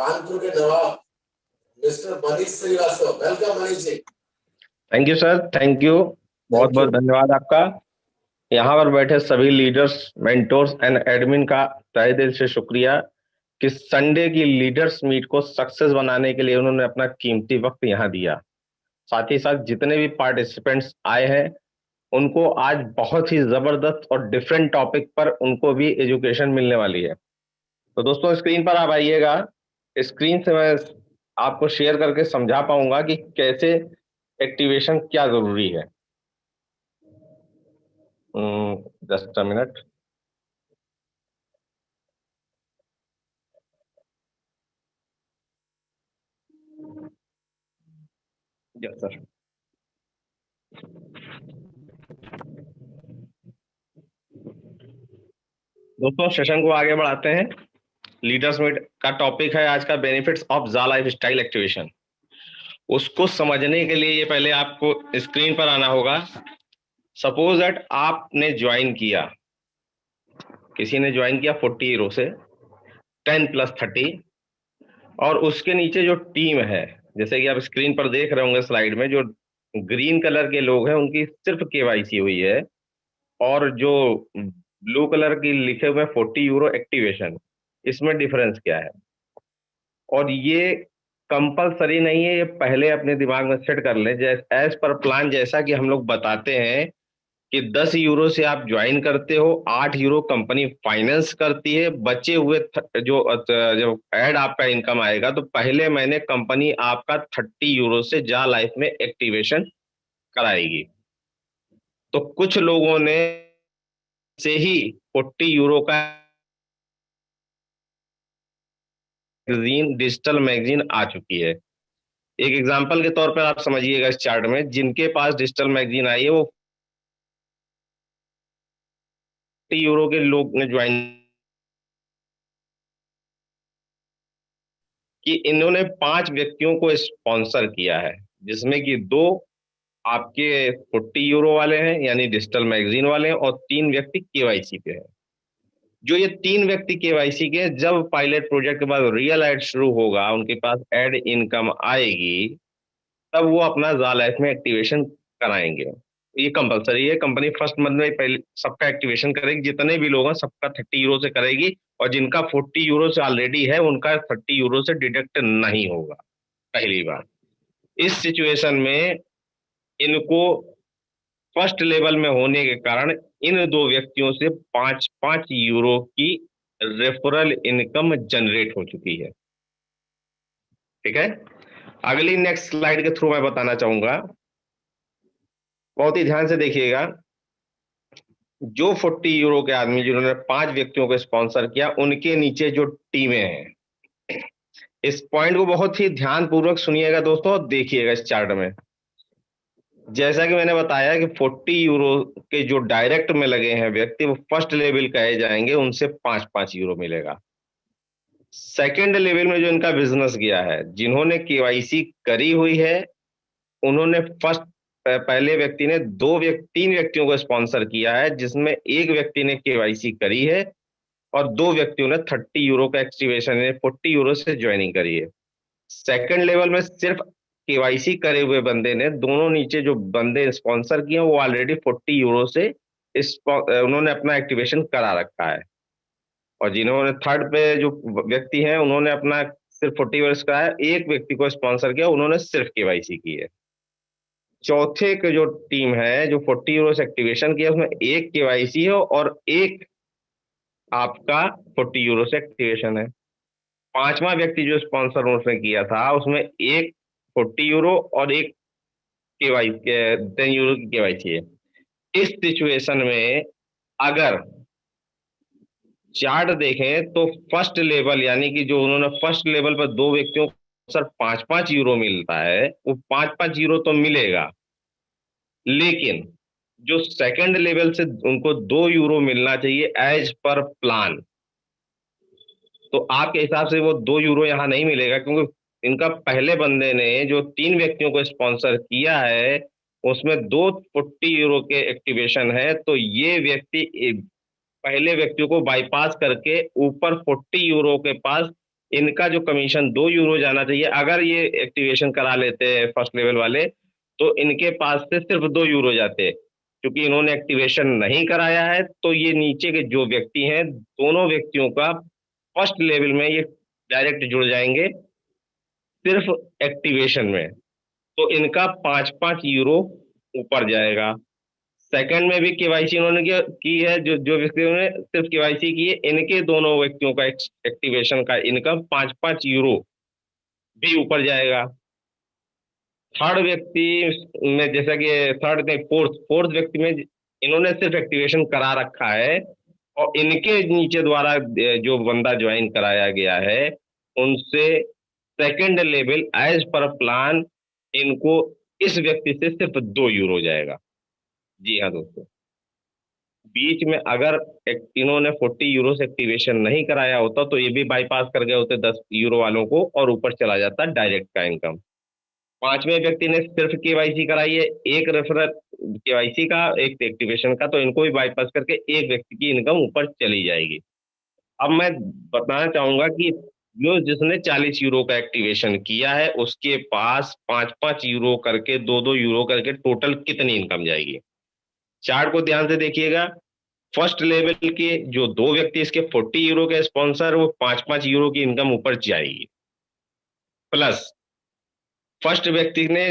कानपुर के नवाब mister Manish Shrivastava. Welcome Manish ji. Thank you sir, thank you. बहुत बहुत धन्यवाद आपका। यहाँ पर बैठे सभी लीडर्स, मेंटोर्स एंड एडमिन का तहे दिल से शुक्रिया कि संडे की लीडर्स मीट को सक्सेस बनाने के लिए उन्होंने अपना कीमती वक्त यहाँ दिया। साथ ही साथ जितने भी पार्टिसिपेंट्स आए हैं उनको आज बहुत ही जबरदस्त और डिफरेंट टॉपिक पर उनको भी एजुकेशन मिलने वाली है। तो दोस्तों स्क्रीन पर आप आइएगा। स्क्रीन से मैं आपको शेयर करके समझा पाऊंगा कि कैसे एक्टिवेशन क्या जरूरी है। Just a minute. Yes sir. दोस्तों सेशन को आगे बढ़ाते हैं। लीडर्स मीट का टॉपिक है आज का बेनिफिट्स ऑफ जा लाइफ स्टाइल एक्टिवेशन। उसको समझने के लिए ये पहले आपको स्क्रीन पर आना होगा। सपोज दैट आपने ज्वाइन किया, किसी ने ज्वाइन किया 40 हीरो से 10+30, और उसके नीचे जो टीम है, जैसे कि आप स्क्रीन पर देख रहे होंगे स्लाइड में, जो ग्रीन कलर के लोग हैं उनकी सिर्फ केवाईसी हुई है, और जो ब्लू कलर की लिखे हुए 40 यूरो एक्टिवेशन, इसमें डिफरेंस क्या है। और ये कंपलसरी नहीं है, ये पहले अपने दिमाग में सेट कर लें। जैसे एज पर प्लान, जैसा कि हम लोग बताते हैं कि 10 यूरो से आप ज्वाइन करते हो, 8 यूरो कंपनी फाइनेंस करती है, बचे हुए जो ऐड आपका इनकम आएगा, तो पहले महीने कंपनी आपका 30 यूरो से जा लाइफ में एक्टिवेशन कराएगी। तो कुछ लोगों ने से ही 40 यूरो का मैगजीन, डिजिटल मैगजीन आ चुकी है। एक एग्जांपल के तौर पर आप समझिएगा, इस चार्ट में जिनके पास डिजिटल मैगजीन आई है वो 40 यूरो के लोग ने ज्वाइन कि इन्होंने 5 व्यक्तियों को स्पॉन्सर किया है, जिसमें कि 2 आपके 40 यूरो वाले हैं यानी डिजिटल मैगजीन वाले हैं, और 3 व्यक्ति केवाईसी पे हैं। जो ये 3 व्यक्ति केवाईसी के, जब पायलट प्रोजेक्ट के बाद रियल एड शुरू होगा, उनके पास एड इनकम आएगी, तब वो अपना जा लाइफ में एक्टिवेशन कराएंगे। ये कंपलसरी है। कंपनी फर्स्ट मंथ में पहले सबका एक्टिवेशन करेगी, जितने भी लोग हैं सबका 30 यूरो से करेगी, और जिनका 40 यूरो से ऑलरेडी है उनका 30 यूरो से डिडक्ट नहीं होगा। पहली बात, इस सिचुएशन में इनको फर्स्ट लेवल में होने के कारण इन 2 व्यक्तियों से 5-5 यूरो की रेफरल इनकम जनरेट हो चुकी है। ठीक है, अगली नेक्स्ट स्लाइड के थ्रू मैं बताना चाहूंगा, बहुत ही ध्यान से देखिएगा। जो 40 यूरो के आदमी जिन्होंने 5 व्यक्तियों को स्पॉन्सर किया, उनके नीचे जो टीमें हैं, इस पॉइंट को बहुत ही ध्यान पूर्वक सुनिएगा दोस्तों, और देखिएगा इस चार्ट में। जैसा कि मैंने बताया कि 40 यूरो के जो डायरेक्ट में लगे हैं व्यक्ति, वो फर्स्ट लेवल कहे जाएंगे, उनसे 5-5 यूरो मिलेगा। सेकेंड लेवल में जो इनका बिजनेस गया है, जिन्होंने केवाईसी करी हुई है, उन्होंने फर्स्ट पहले व्यक्ति ने 3 व्यक्तियों को स्पॉन्सर किया है, जिसमें एक व्यक्ति ने केवाईसी करी है और 2 व्यक्तियों ने 30 यूरो का एक्टिवेशन 40 यूरो से ज्वाइनिंग करी है। सेकंड लेवल में सिर्फ केवाईसी करे हुए बंदे ने, दोनों नीचे जो बंदे स्पॉन्सर किए वो ऑलरेडी 40 यूरो से उन्होंने अपना एक्टिवेशन करा रखा है, और जिन्होंने थर्ड पे जो व्यक्ति हैं उन्होंने अपना सिर्फ 40 यूरो का है, एक व्यक्ति को स्पॉन्सर किया, उन्होंने सिर्फ केवाईसी की है। चौथे के जो टीम है जो 40 यूरो से एक्टिवेशन किया, उसमें एक केवाईसी है और एक आपका 40 यूरो से एक्टिवेशन है। पांचवा व्यक्ति जो स्पॉन्सर उसने किया था, उसमें एक 40 यूरो और एक केवाई 10 यूरो की केवाईसी है। इस सिचुएशन में अगर चार्ट देखें तो फर्स्ट लेवल, यानी कि जो उन्होंने फर्स्ट लेवल पर 2 व्यक्तियों को सर 5-5 यूरो मिलता है, वो 5-5 यूरो तो मिलेगा, लेकिन जो सेकंड लेवल से उनको 2 यूरो मिलना चाहिए एज पर प्लान, तो आपके हिसाब से वो 2 यूरो यहां नहीं मिलेगा, क्योंकि इनका पहले बंदे ने जो 3 व्यक्तियों को स्पॉन्सर किया है उसमें 2 40 यूरो के एक्टिवेशन है, तो ये व्यक्ति पहले व्यक्तियों को बाईपास करके ऊपर 40 यूरो के पास इनका जो कमीशन 2 यूरो जाना चाहिए, अगर ये एक्टिवेशन करा लेते हैं फर्स्ट लेवल वाले, तो इनके पास से सिर्फ 2 यूरो जाते। क्योंकि इन्होंने एक्टिवेशन नहीं कराया है, तो ये नीचे के जो व्यक्ति हैं, दोनों व्यक्तियों का फर्स्ट लेवल में ये डायरेक्ट जुड़ जाएंगे सिर्फ एक्टिवेशन में। तो इनका 5-5 यूरो ऊपर जाएगा। सेकंड में भी केवाईसी इन्होंने की है, जो जो व्यक्तियों ने सिर्फ केवाईसी की है, इनके दोनों व्यक्तियों का एक्टिवेशन का इनकम 5-5 यूरो भी ऊपर जाएगा। थर्ड व्यक्ति में, जैसा कि थर्ड नहीं, फोर्थ फोर्थ व्यक्ति में इन्होंने सिर्फ एक्टिवेशन करा रखा है, और इनके नीचे द्वारा जो बंदा ज्वाइन कराया गया है, उनसे सेकंड लेवल एज पर प्लान इनको इस व्यक्ति से सिर्फ 2 यूरो जाएगा। जी हाँ दोस्तों, बीच में अगर इन्होंने 40 यूरो से एक्टिवेशन नहीं कराया होता, तो ये भी बाईपास कर गए होते 10 यूरो वालों को, और ऊपर चला जाता डायरेक्ट का इनकम। पांचवें व्यक्ति ने सिर्फ केवाईसी कराई है, एक रेफरल केवाईसी का, एक एक्टिवेशन का, तो इनको भी बाईपास करके एक व्यक्ति की इनकम ऊपर चली जाएगी। अब मैं बताना चाहूंगा कि जो जिसने 40 यूरो का एक्टिवेशन किया है, उसके पास 5-5 यूरो करके, 2-2 यूरो करके टोटल कितनी इनकम जाएगी। चार्ट को ध्यान से देखिएगा। फर्स्ट लेवल के जो 2 व्यक्ति, इसके 40 यूरो के स्पॉन्सर, वो 5-5 यूरो की इनकम ऊपर जाएगी। प्लस फर्स्ट व्यक्ति ने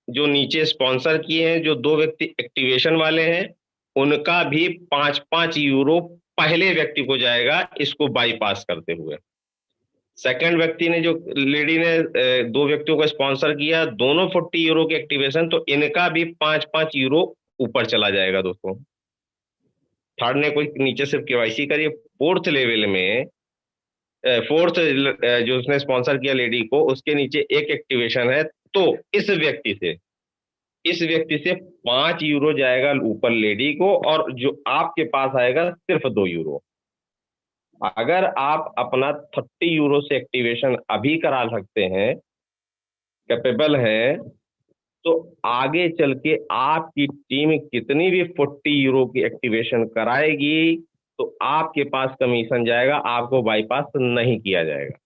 जो नीचे स्पॉन्सर किए हैं, जो 2 व्यक्ति एक्टिवेशन वाले हैं, उनका भी 5-5 यूरो पहले व्यक्ति को जाएगा, इसको बाईपास करते हुए। सेकंड व्यक्ति ने, जो लेडी ने 2 व्यक्तियों को स्पॉन्सर किया, दोनों 40 यूरो के एक्टिवेशन, तो इनका भी 5-5 यूरो ऊपर चला जाएगा दोस्तों। थर्ड ने कोई नीचे सिर्फ केवाईसी करी। फोर्थ लेवल में, फोर्थ जो उसने स्पॉन्सर किया लेडी को, उसके नीचे एक एक्टिवेशन है, तो इस व्यक्ति से 5 यूरो जाएगा ऊपर लेडी को, और जो आपके पास आएगा सिर्फ 2 यूरो। अगर आप अपना 30 यूरो से एक्टिवेशन अभी करा सकते हैं, कैपेबल है, तो आगे चल के आपकी टीम कितनी भी 40 यूरो की एक्टिवेशन कराएगी, तो आपके पास कमीशन जाएगा, आपको बाईपास नहीं किया जाएगा।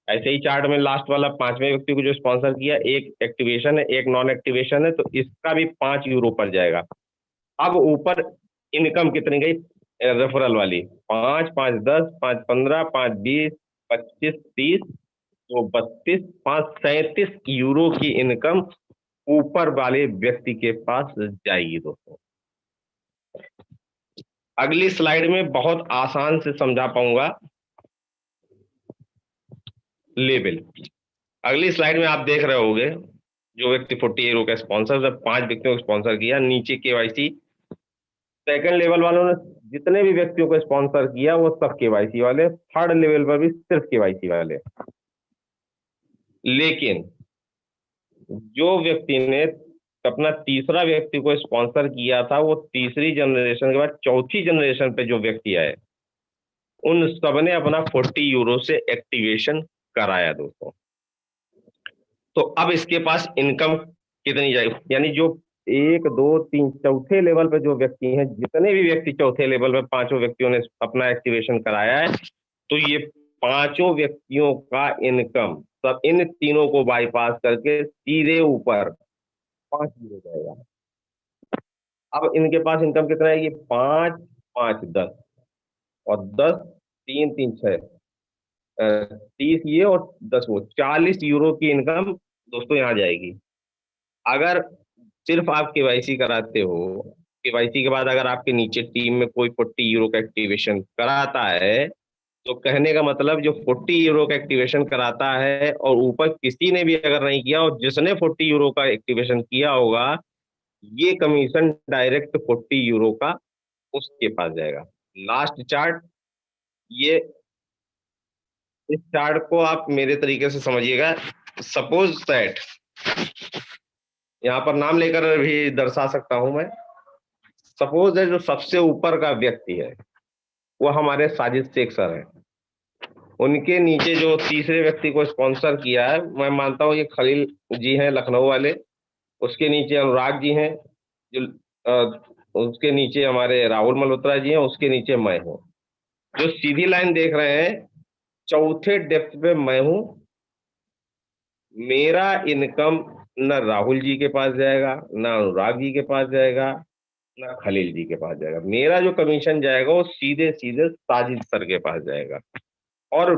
ऐसे ही चार्ट में लास्ट वाला पांचवें व्यक्ति को जो स्पॉन्सर किया, एक एक्टिवेशन है, एक नॉन एक्टिवेशन है, तो इसका भी 5 यूरो पर जाएगा। अब ऊपर इनकम कितनी गई रेफरल वाली, 5, 5, 10, 5, 15, 5, 20, 25, 30, तो 32, 5, 37 यूरो की इनकम ऊपर वाले व्यक्ति के पास जाएगी दोस्तों। अगली स्लाइड में बहुत आसान से समझा पाऊंगा लेवल। अगली स्लाइड में आप देख रहे होंगे, जो व्यक्ति 40 यूरो का स्पॉन्सर, जब 5 व्यक्तियों को स्पॉन्सर किया, नीचे केवाईसी। सेकंड लेवल वालों ने जितने भी व्यक्तियों को स्पॉन्सर किया, वो सब केवाईसी वाले। थर्ड लेवल पर भी सिर्फ केवाईसी वाले। लेकिन जो व्यक्ति ने अपना तीसरा व्यक्ति को स्पॉन्सर किया था, वो तीसरी जनरेशन के बाद चौथी जनरेशन पे जो व्यक्ति आए, उन सबने अपना 40 यूरो से एक्टिवेशन कराया दोस्तों। तो अब इसके पास इनकम कितनी जाएगी, यानी जो 1, 2, 3 चौथे लेवल पे जो व्यक्ति हैं, जितने भी व्यक्ति चौथे लेवल पे पांचों व्यक्तियों ने अपना एक्टिवेशन कराया है, तो ये पांचों व्यक्तियों का इनकम सब इन तीनों को बाईपास करके सीधे ऊपर 5 यूरो जाएगा। अब इनके पास इनकम कितना है, ये 5, 5, 10, और 10, 3, 3, 6, 30 ये, और 10 वो, 40 यूरो की इनकम दोस्तों यहाँ जाएगी। अगर सिर्फ आप केवाईसी कराते हो, केवाईसी के बाद अगर आपके नीचे टीम में कोई 40 यूरो का एक्टिवेशन कराता है, तो कहने का मतलब जो 40 यूरो का एक्टिवेशन कराता है, और ऊपर किसी ने भी अगर नहीं किया, और जिसने 40 यूरो का एक्टिवेशन किया होगा, ये कमीशन डायरेक्ट 40 यूरो का उसके पास जाएगा। लास्ट चार्ट, ये इस चार्ट को आप मेरे तरीके से समझिएगा। सपोज दैट, यहाँ पर नाम लेकर भी दर्शा सकता हूं मैं। सपोज है, जो सबसे ऊपर का व्यक्ति है, वो हमारे साजिद शेख सर है। उनके नीचे जो तीसरे व्यक्ति को स्पॉन्सर किया है, मैं मानता हूँ ये खलील जी हैं, लखनऊ वाले। उसके नीचे अनुराग जी हैं, जो उसके नीचे हमारे राहुल मल्होत्रा जी हैं, उसके नीचे मैं हूँ। जो सीधी लाइन देख रहे हैं, चौथे डेप्थ पे मैं हूं, मेरा इनकम न राहुल जी के पास जाएगा, न अनुराग जी के पास जाएगा, न खलील जी के पास जाएगा। मेरा जो कमीशन जाएगा वो सीधे सीधे साजिद सर के पास जाएगा। और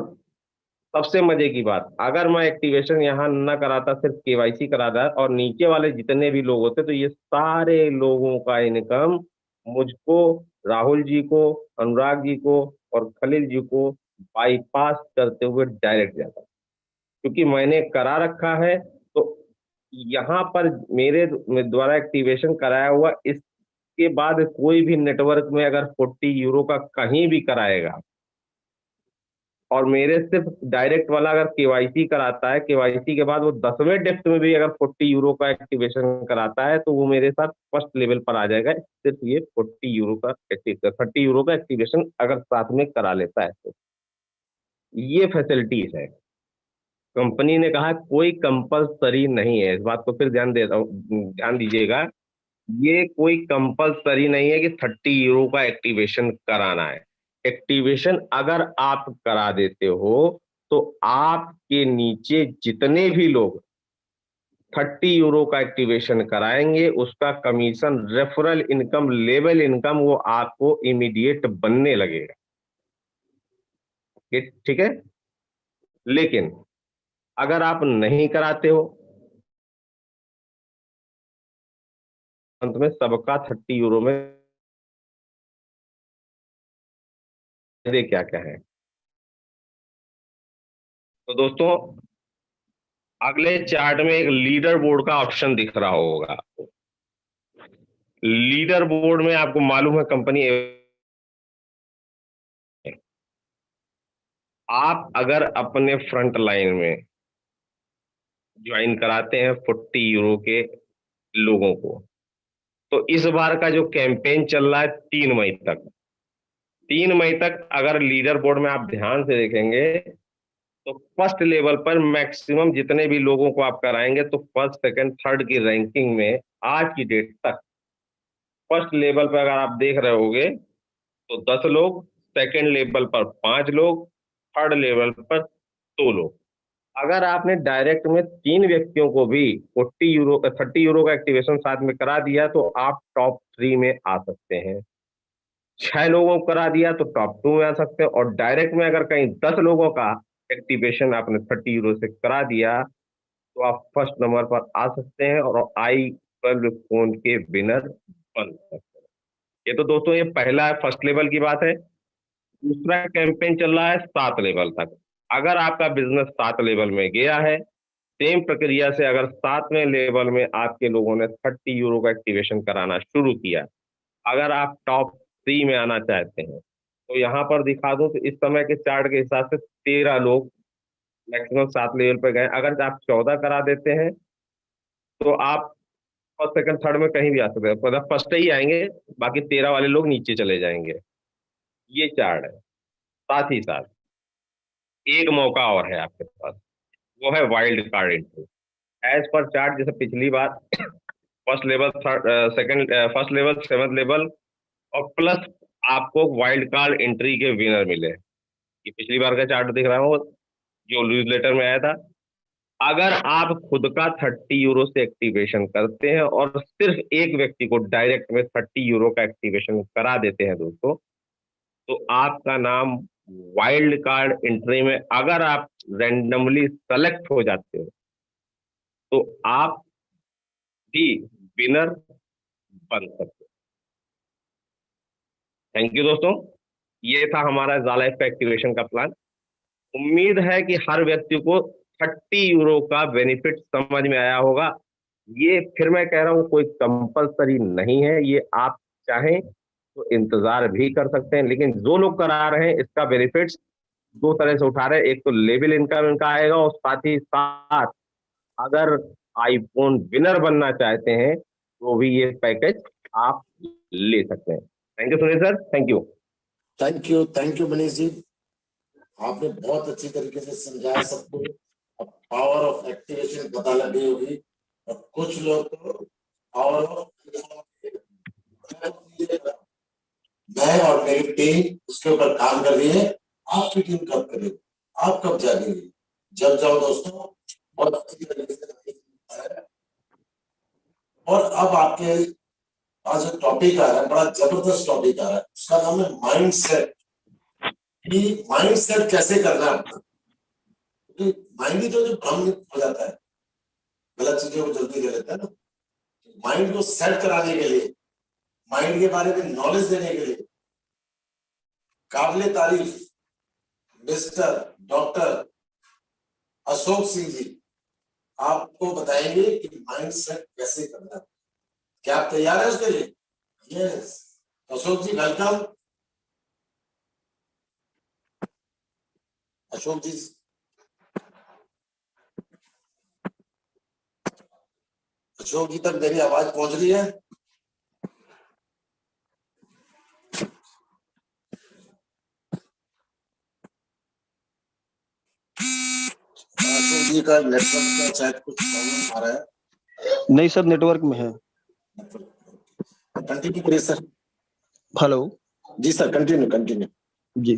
सबसे मजे की बात, अगर मैं एक्टिवेशन यहाँ न कराता, सिर्फ केवाईसी कराता और नीचे वाले जितने भी लोग होते, तो ये सारे लोगों का इनकम मुझको, राहुल जी को, अनुराग जी को और खलील जी को बाईपास करते हुए डायरेक्ट जाता। क्योंकि मैंने करा रखा है, तो यहाँ पर मेरे द्वारा एक्टिवेशन कराया हुआ, इसके बाद कोई भी नेटवर्क में अगर 40 यूरो का कहीं भी कराएगा और मेरे सिर्फ डायरेक्ट वाला अगर केवाईसी कराता है, केवाईसी के बाद वो 10वें डेप्थ में भी अगर 40 यूरो का एक्टिवेशन कराता है, तो वो मेरे साथ फर्स्ट लेवल पर आ जाएगा। सिर्फ ये 40 यूरो का 30 यूरो का एक्टिवेशन अगर साथ में करा लेता है तो ये फैसिलिटीज है। कंपनी ने कहा कोई कंपलसरी नहीं है, इस बात को फिर ध्यान दीजिएगा। ये कोई कंपलसरी नहीं है कि 30 यूरो का एक्टिवेशन कराना है। एक्टिवेशन अगर आप करा देते हो तो आपके नीचे जितने भी लोग 30 यूरो का एक्टिवेशन कराएंगे, उसका commission, referral income, level income वो आपको इमीडिएट बनने लगेगा। ये ठीक है। लेकिन अगर आप नहीं कराते हो, अंत में सबका 30 यूरो में क्या क्या है। तो दोस्तों, अगले चार्ट में एक लीडर बोर्ड का ऑप्शन दिख रहा होगा आपको। लीडर बोर्ड में आपको मालूम है कंपनी, आप अगर अपने फ्रंट लाइन में ज्वाइन कराते हैं 40 यूरो के लोगों को, तो इस बार का जो कैंपेन चल रहा है 3 मई तक, 3 मई तक अगर लीडर बोर्ड में आप ध्यान से देखेंगे तो फर्स्ट लेवल पर मैक्सिमम जितने भी लोगों को आप कराएंगे, तो फर्स्ट सेकंड थर्ड की रैंकिंग में आज की डेट तक फर्स्ट लेवल पर अगर आप देख रहे होगे तो 10 लोग, सेकंड लेवल पर 5 लोग, थर्ड लेवल पर 2 लोग। अगर आपने डायरेक्ट में 3 व्यक्तियों को भी 40 यूरो का 30 यूरो का एक्टिवेशन साथ में करा दिया तो आप टॉप 3 में आ सकते हैं। 6 लोगों को करा दिया तो टॉप 2 में आ सकते हैं। और डायरेक्ट में अगर कहीं 10 लोगों का एक्टिवेशन आपने 30 यूरो से करा दिया तो आप फर्स्ट नंबर पर आ सकते हैं और i12 फोन के विनर बन सकते हैं। ये तो दोस्तों ये पहला फर्स्ट लेवल की बात है। दूसरा कैंपेन चल रहा है 7 लेवल तक। अगर आपका बिजनेस 7 लेवल में गया है, सेम प्रक्रिया से अगर 7वें लेवल में आपके लोगों ने 30 यूरो का एक्टिवेशन कराना शुरू किया, अगर आप टॉप 3 में आना चाहते हैं, तो यहाँ पर दिखा दूं तो इस समय के चार्ट के हिसाब से 13 लोग मैक्सिमम 7 लेवल पे गए। अगर आप 14 करा देते हैं तो आप फर्स्ट सेकंड थर्ड में कहीं भी आ सकते हैं, मतलब फर्स्ट ही आएंगे, बाकी 13 वाले लोग नीचे चले जाएंगे। ये चार्ट है। साथ ही साथ एक मौका और है आपके पास, वो है wild card entry. As per chart, जैसे पिछली बार first level, second, first level, 7th level और प्लस आपको वाइल्ड कार्ड एंट्री के विनर मिले। ये पिछली बार का चार्ट दिख रहा हो जो न्यूज लेटर में आया था। अगर आप खुद का 30 यूरो से एक्टिवेशन करते हैं और सिर्फ एक व्यक्ति को डायरेक्ट में 30 यूरो का एक्टिवेशन करा देते हैं दोस्तों, तो आपका नाम वाइल्ड कार्ड एंट्री में, अगर आप रैंडमली सेलेक्ट हो जाते हो तो आप भी विनर बन सकते हो। थैंक यू दोस्तों, ये था हमारा ज़ालाइफ का एक्टिवेशन का प्लान। उम्मीद है कि हर व्यक्ति को 30 यूरो का बेनिफिट समझ में आया होगा। ये फिर मैं कह रहा हूँ कोई कंपलसरी नहीं है, ये आप चाहें तो इंतजार भी कर सकते हैं। लेकिन जो लोग करा रहे हैं इसका बेनिफिट्स 2 तरह से उठा रहे हैं। एक तो लेवल इनकम इनका आएगा और साथ ही साथ अगर आईफोन विनर बनना चाहते हैं तो भी ये पैकेज आप ले सकते हैं। Thank you Sunil sir, thank you. Thank you Manish ji. आपने बहुत अच्छी तरीके से समझाया सबको। अब पावर ऑफ एक्टिवेशन पता लग गई होगी और कुछ लोग तो पावर ऑफ, मैं और मेरी टीम उसके ऊपर काम कर रही है। आपकी टीम कब करेगी? आप कब जागेंगे? जब जाओ दोस्तों, बहुत अच्छी तरीके से। और अब आपके आज जो टॉपिक आ रहा है, बड़ा जबरदस्त टॉपिक आ रहा है, उसका नाम है माइंड सेट। कि माइंड सेट कैसे करना है अपना, क्योंकि माइंड ही जो भ्रमित हो जाता है, गलत चीजों को जल्दी ले लेता है ना। माइंड को सेट कराने के लिए, माइंड के बारे में नॉलेज देने के लिए काबिले तारीफ मिस्टर डॉक्टर अशोक सिंह जी आपको बताएंगे कि माइंड सेट कैसे करना है। क्या आप तैयार है उसके लिए? यस, अशोक जी वेलकम। अशोक जी, अशोक जी तक मेरी आवाज पहुंच रही है? अशोक जी का नेटवर्क का शायद कुछ प्रॉब्लम आ रहा है। नहीं सर, नेटवर्क में है। कंटिन्यू करिए सर। हेलो जी सर, कंटिन्यू कंटिन्यू। जी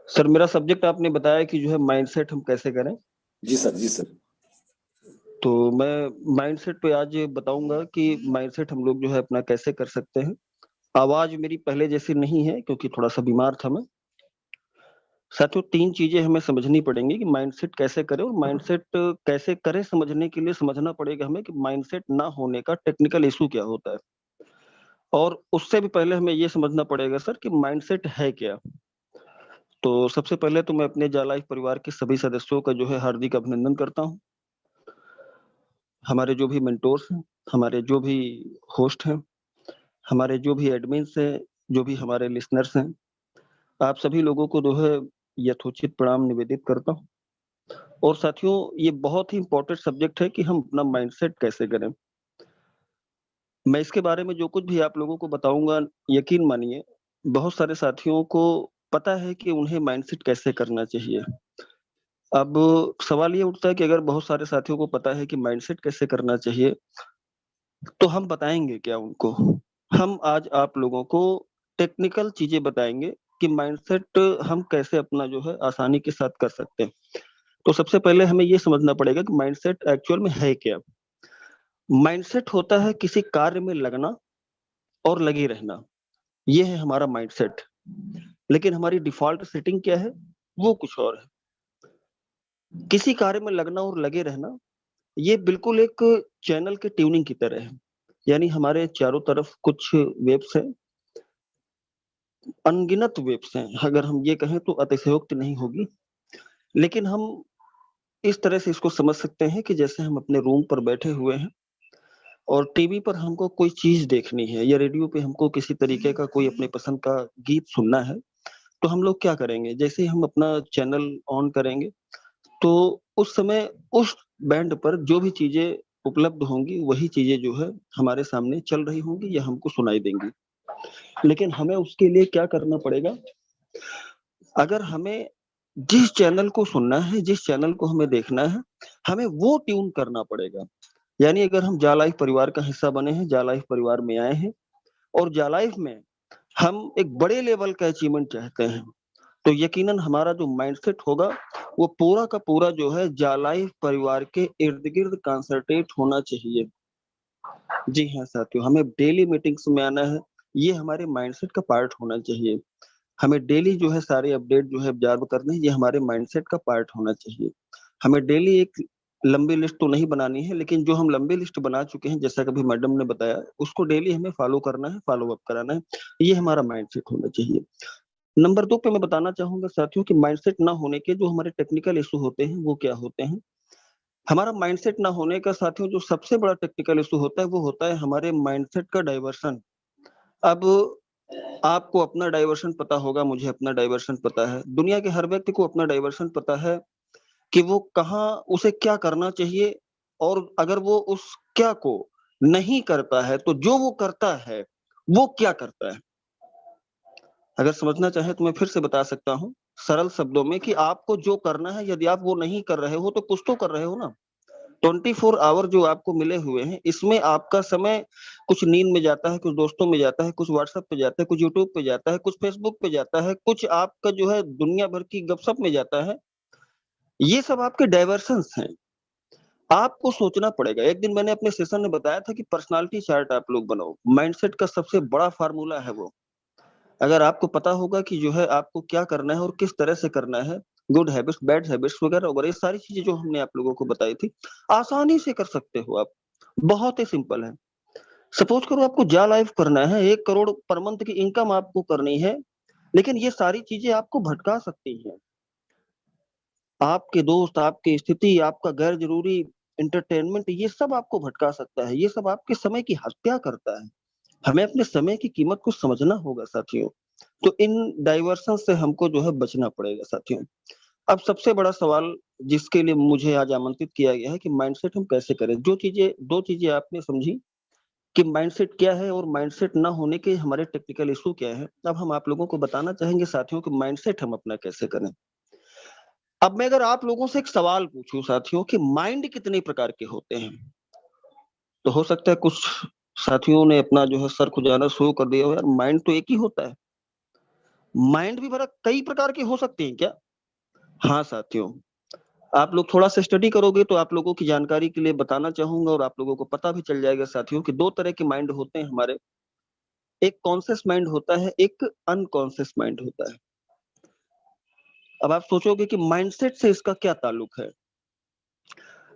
सर, मेरा सब्जेक्ट आपने बताया कि जो है माइंडसेट हम कैसे करें। जी सर, जी सर। तो मैं माइंडसेट पे आज बताऊंगा कि माइंडसेट हम लोग जो है अपना कैसे कर सकते हैं। आवाज मेरी पहले जैसी नहीं है क्योंकि थोड़ा सा बीमार था मैं। साथियों, 3 चीजें हमें समझनी पड़ेंगी कि माइंडसेट कैसे करें, और माइंडसेट कैसे करें समझने के लिए समझना पड़ेगा हमें कि माइंडसेट ना होने का टेक्निकल इशू क्या होता है। और उससे भी पहले हमें ये समझना पड़ेगा सर कि माइंडसेट है क्या। तो सबसे पहले तो मैं अपने जालाइफ परिवार के सभी सदस्यों का जो है हार्दिक अभिनंदन करता हूँ। हमारे जो भी मेंटोर्स हैं, हमारे जो भी होस्ट हैं, हमारे जो भी एडमिन्स हैं, जो भी हमारे लिसनर्स हैं, आप सभी लोगों को जो है यथोचित प्रणाम निवेदित करता हूँ। और साथियों, ये बहुत ही इंपॉर्टेंट सब्जेक्ट है कि हम अपना माइंडसेट कैसे करें। मैं इसके बारे में जो कुछ भी आप लोगों को बताऊंगा, यकीन मानिए बहुत सारे साथियों को पता है कि उन्हें माइंडसेट कैसे करना चाहिए। अब सवाल ये उठता है कि अगर बहुत सारे साथियों को पता है कि माइंडसेट कैसे करना चाहिए, तो हम बताएंगे क्या उनको। हम आज आप लोगों को टेक्निकल चीजें बताएंगे कि माइंडसेट हम कैसे अपना जो है आसानी के साथ कर सकते हैं। तो सबसे पहले हमें ये समझना पड़ेगा कि माइंडसेट एक्चुअल में है क्या। माइंडसेट होता है किसी कार्य में लगना और लगे रहना, ये है हमारा माइंडसेट। लेकिन हमारी डिफॉल्ट सेटिंग क्या है, वो कुछ और है। किसी कार्य में लगना और लगे रहना, ये बिल्कुल एक चैनल के ट्यूनिंग की तरह है। यानी हमारे चारों तरफ कुछ वेव्स हैं, अनगिनत वेव्स हैं। अगर हम ये कहें तो अतिशयोक्ति नहीं होगी। लेकिन हम इस तरह से इसको समझ सकते हैं कि जैसे हम अपने रूम पर बैठे हुए हैं और टीवी पर हमको कोई चीज देखनी है, या रेडियो पे हमको किसी तरीके का कोई अपने पसंद का गीत सुनना है, तो हम लोग क्या करेंगे, जैसे ही हम अपना चैनल ऑन करेंगे तो उस समय उस बैंड पर जो भी चीजें उपलब्ध होंगी, वही चीजें जो है हमारे सामने चल रही होंगी या हमको सुनाई देंगी। लेकिन हमें उसके लिए क्या करना पड़ेगा, अगर हमें जिस चैनल को सुनना है, जिस चैनल को हमें देखना है, हमें वो ट्यून करना पड़ेगा। यानी अगर हम जालाइफ परिवार का हिस्सा बने हैं, जालाइफ परिवार में आए हैं और जालाइफ में हम एक बड़े लेवल का अचीवमेंट चाहते हैं, तो यकीनन हमारा जो माइंडसेट होगा वो पूरा का पूरा जो है जालाइफ परिवार के इर्द गिर्द कंसंट्रेट होना चाहिए। जी हाँ साथियों, हमें डेली मीटिंग्स में आना है, ये हमारे माइंडसेट का पार्ट होना चाहिए। हमें डेली जो है सारे अपडेट जो है ऑब्जर्व करने हैं, ये हमारे माइंडसेट का पार्ट होना चाहिए। हमें डेली एक लंबी लिस्ट तो नहीं बनानी है, लेकिन जो हम लंबी लिस्ट बना चुके हैं, जैसा कभी मैडम ने बताया, उसको डेली हमें फॉलो करना है, फॉलो अप कराना है। ये हमारा माइंडसेट होना चाहिए। नंबर 2 पे मैं बताना चाहूंगा साथियों कि माइंडसेट ना होने के जो हमारे टेक्निकल इशू होते हैं वो क्या होते हैं। हमारा माइंडसेट ना होने का साथियों जो सबसे बड़ा टेक्निकल इशू होता है वो होता है हमारे माइंडसेट का डाइवर्सन। अब आपको अपना डाइवर्शन पता होगा, मुझे अपना डाइवर्शन पता है, दुनिया के हर व्यक्ति को अपना डाइवर्शन पता है कि वो कहाँ उसे क्या करना चाहिए, और अगर वो उस क्या को नहीं करता है तो जो वो करता है वो क्या करता है। अगर समझना चाहे तो मैं फिर से बता सकता हूँ सरल शब्दों में कि आपको जो करना है, यदि आप वो नहीं कर रहे हो तो कुछ तो कर रहे हो ना। 24 आवर जो आपको मिले हुए हैं, इसमें आपका समय कुछ नींद में जाता है, कुछ दोस्तों में जाता है, कुछ व्हाट्सएप पे जाता है, कुछ यूट्यूब पे जाता है, कुछ फेसबुक पे जाता है, कुछ आपका जो है दुनिया भर की गपशप में जाता है। ये सब आपके डाइवर्सन्स हैं। आपको सोचना पड़ेगा। एक दिन मैंने अपने सेशन में बताया था कि पर्सनैलिटी चार्ट आप लोग बनाओ। माइंडसेट का सबसे बड़ा फार्मूला है वो। अगर आपको पता होगा कि जो है आपको क्या करना है और किस तरह से करना है, गुड हैबिट्स, बैड हैबिट्स वगैरह-वगैरह, ये सारी चीज़ें जो हमने आप लोगों को बताई थी, आसानी से कर सकते हो आप। बहुत ही सिंपल है। सपोज़ करो आपको जा लाइफ करना है, 1 करोड़ पर मंथ की इनकम आपको करनी है, लेकिन ये सारी चीज़ें आपको भटका सकती हैं। आपके दोस्त, आपकी स्थिति, आपका गैर ज़रूरी एंटरटेनमेंट, ये सब आपको भटका सकता है। ये सब आपके समय की हत्या करता है। हमें अपने समय की कीमत को समझना होगा साथियों। तो इन डाइवर्सन से हमको जो है बचना पड़ेगा साथियों। अब सबसे बड़ा सवाल जिसके लिए मुझे आज आमंत्रित किया गया है कि माइंडसेट हम कैसे करें? जो चीज़ें 2 चीज़ें आपने समझी कि माइंडसेट क्या है और माइंडसेट ना होने के हमारे टेक्निकल इश्यू क्या है। अब हम आप लोगों को बताना चाहेंगे साथियों कि माइंडसेट हम अपना कैसे करें। अब मैं अगर आप लोगों से एक सवाल पूछूँ साथियों कि माइंड कितने प्रकार के होते हैं? तो हो सकता है कुछ साथियों ने अपना जो है सर खुजाना शुरू कर दिया हो, यार माइंड तो एक ही होता है। माइंड भी बड़ा कई प्रकार के हो सकते हैं क्या? हाँ साथियों, आप लोग थोड़ा-सा स्टडी करोगे तो आप लोगों की जानकारी के लिए बताना चाहूँगा और आप लोगों को पता भी चल जाएगा साथियों कि 2 तरह के माइंड होते हैं हमारे। एक कॉन्शियस माइंड होता है, एक अनकॉन्शियस माइंड होता है। अब आप सोचोगे कि माइंडसेट से इसका क्या ताल्लुक है?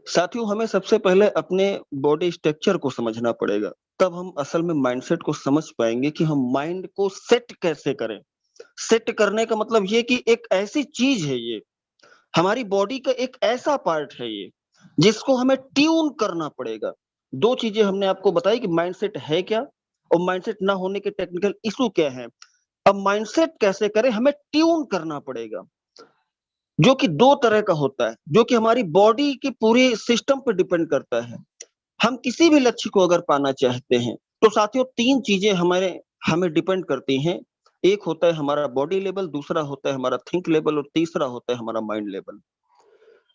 साथियों, हमें सबसे पहले अपने बॉडी स्ट्रक्चर को समझना पड़ेगा। तब हम असल में माइंडसेट को समझ पाएँगे कि हम माइंड को सेट कैसे करें। सेट करने का मतलब ये कि एक ऐसी चीज़ है ये, हमारी बॉडी का एक ऐसा पार्ट है ये, जिसको हमें ट्यून करना पड़ेगा। 2 चीज़ें हमने आपको बताई कि माइंडसेट है क्या और माइंडसेट ना होने के टेक्निकल इश्यू क्या हैं। अब माइंडसेट कैसे करें, हमें ट्यून करना पड़ेगा, जो कि 2 तरह का होता है, जो कि हमारी बॉडी के पूरे सिस्टम पे डिपेंड करता है। हम किसी भी लक्ष्य को अगर पाना चाहते हैं, तो साथियों 3 चीज़ें हमें डिपेंड करती हैं। एक होता है हमारा बॉडी लेवल, दूसरा होता है हमारा थिंक लेवल और तीसरा होता है हमारा माइंड लेवल।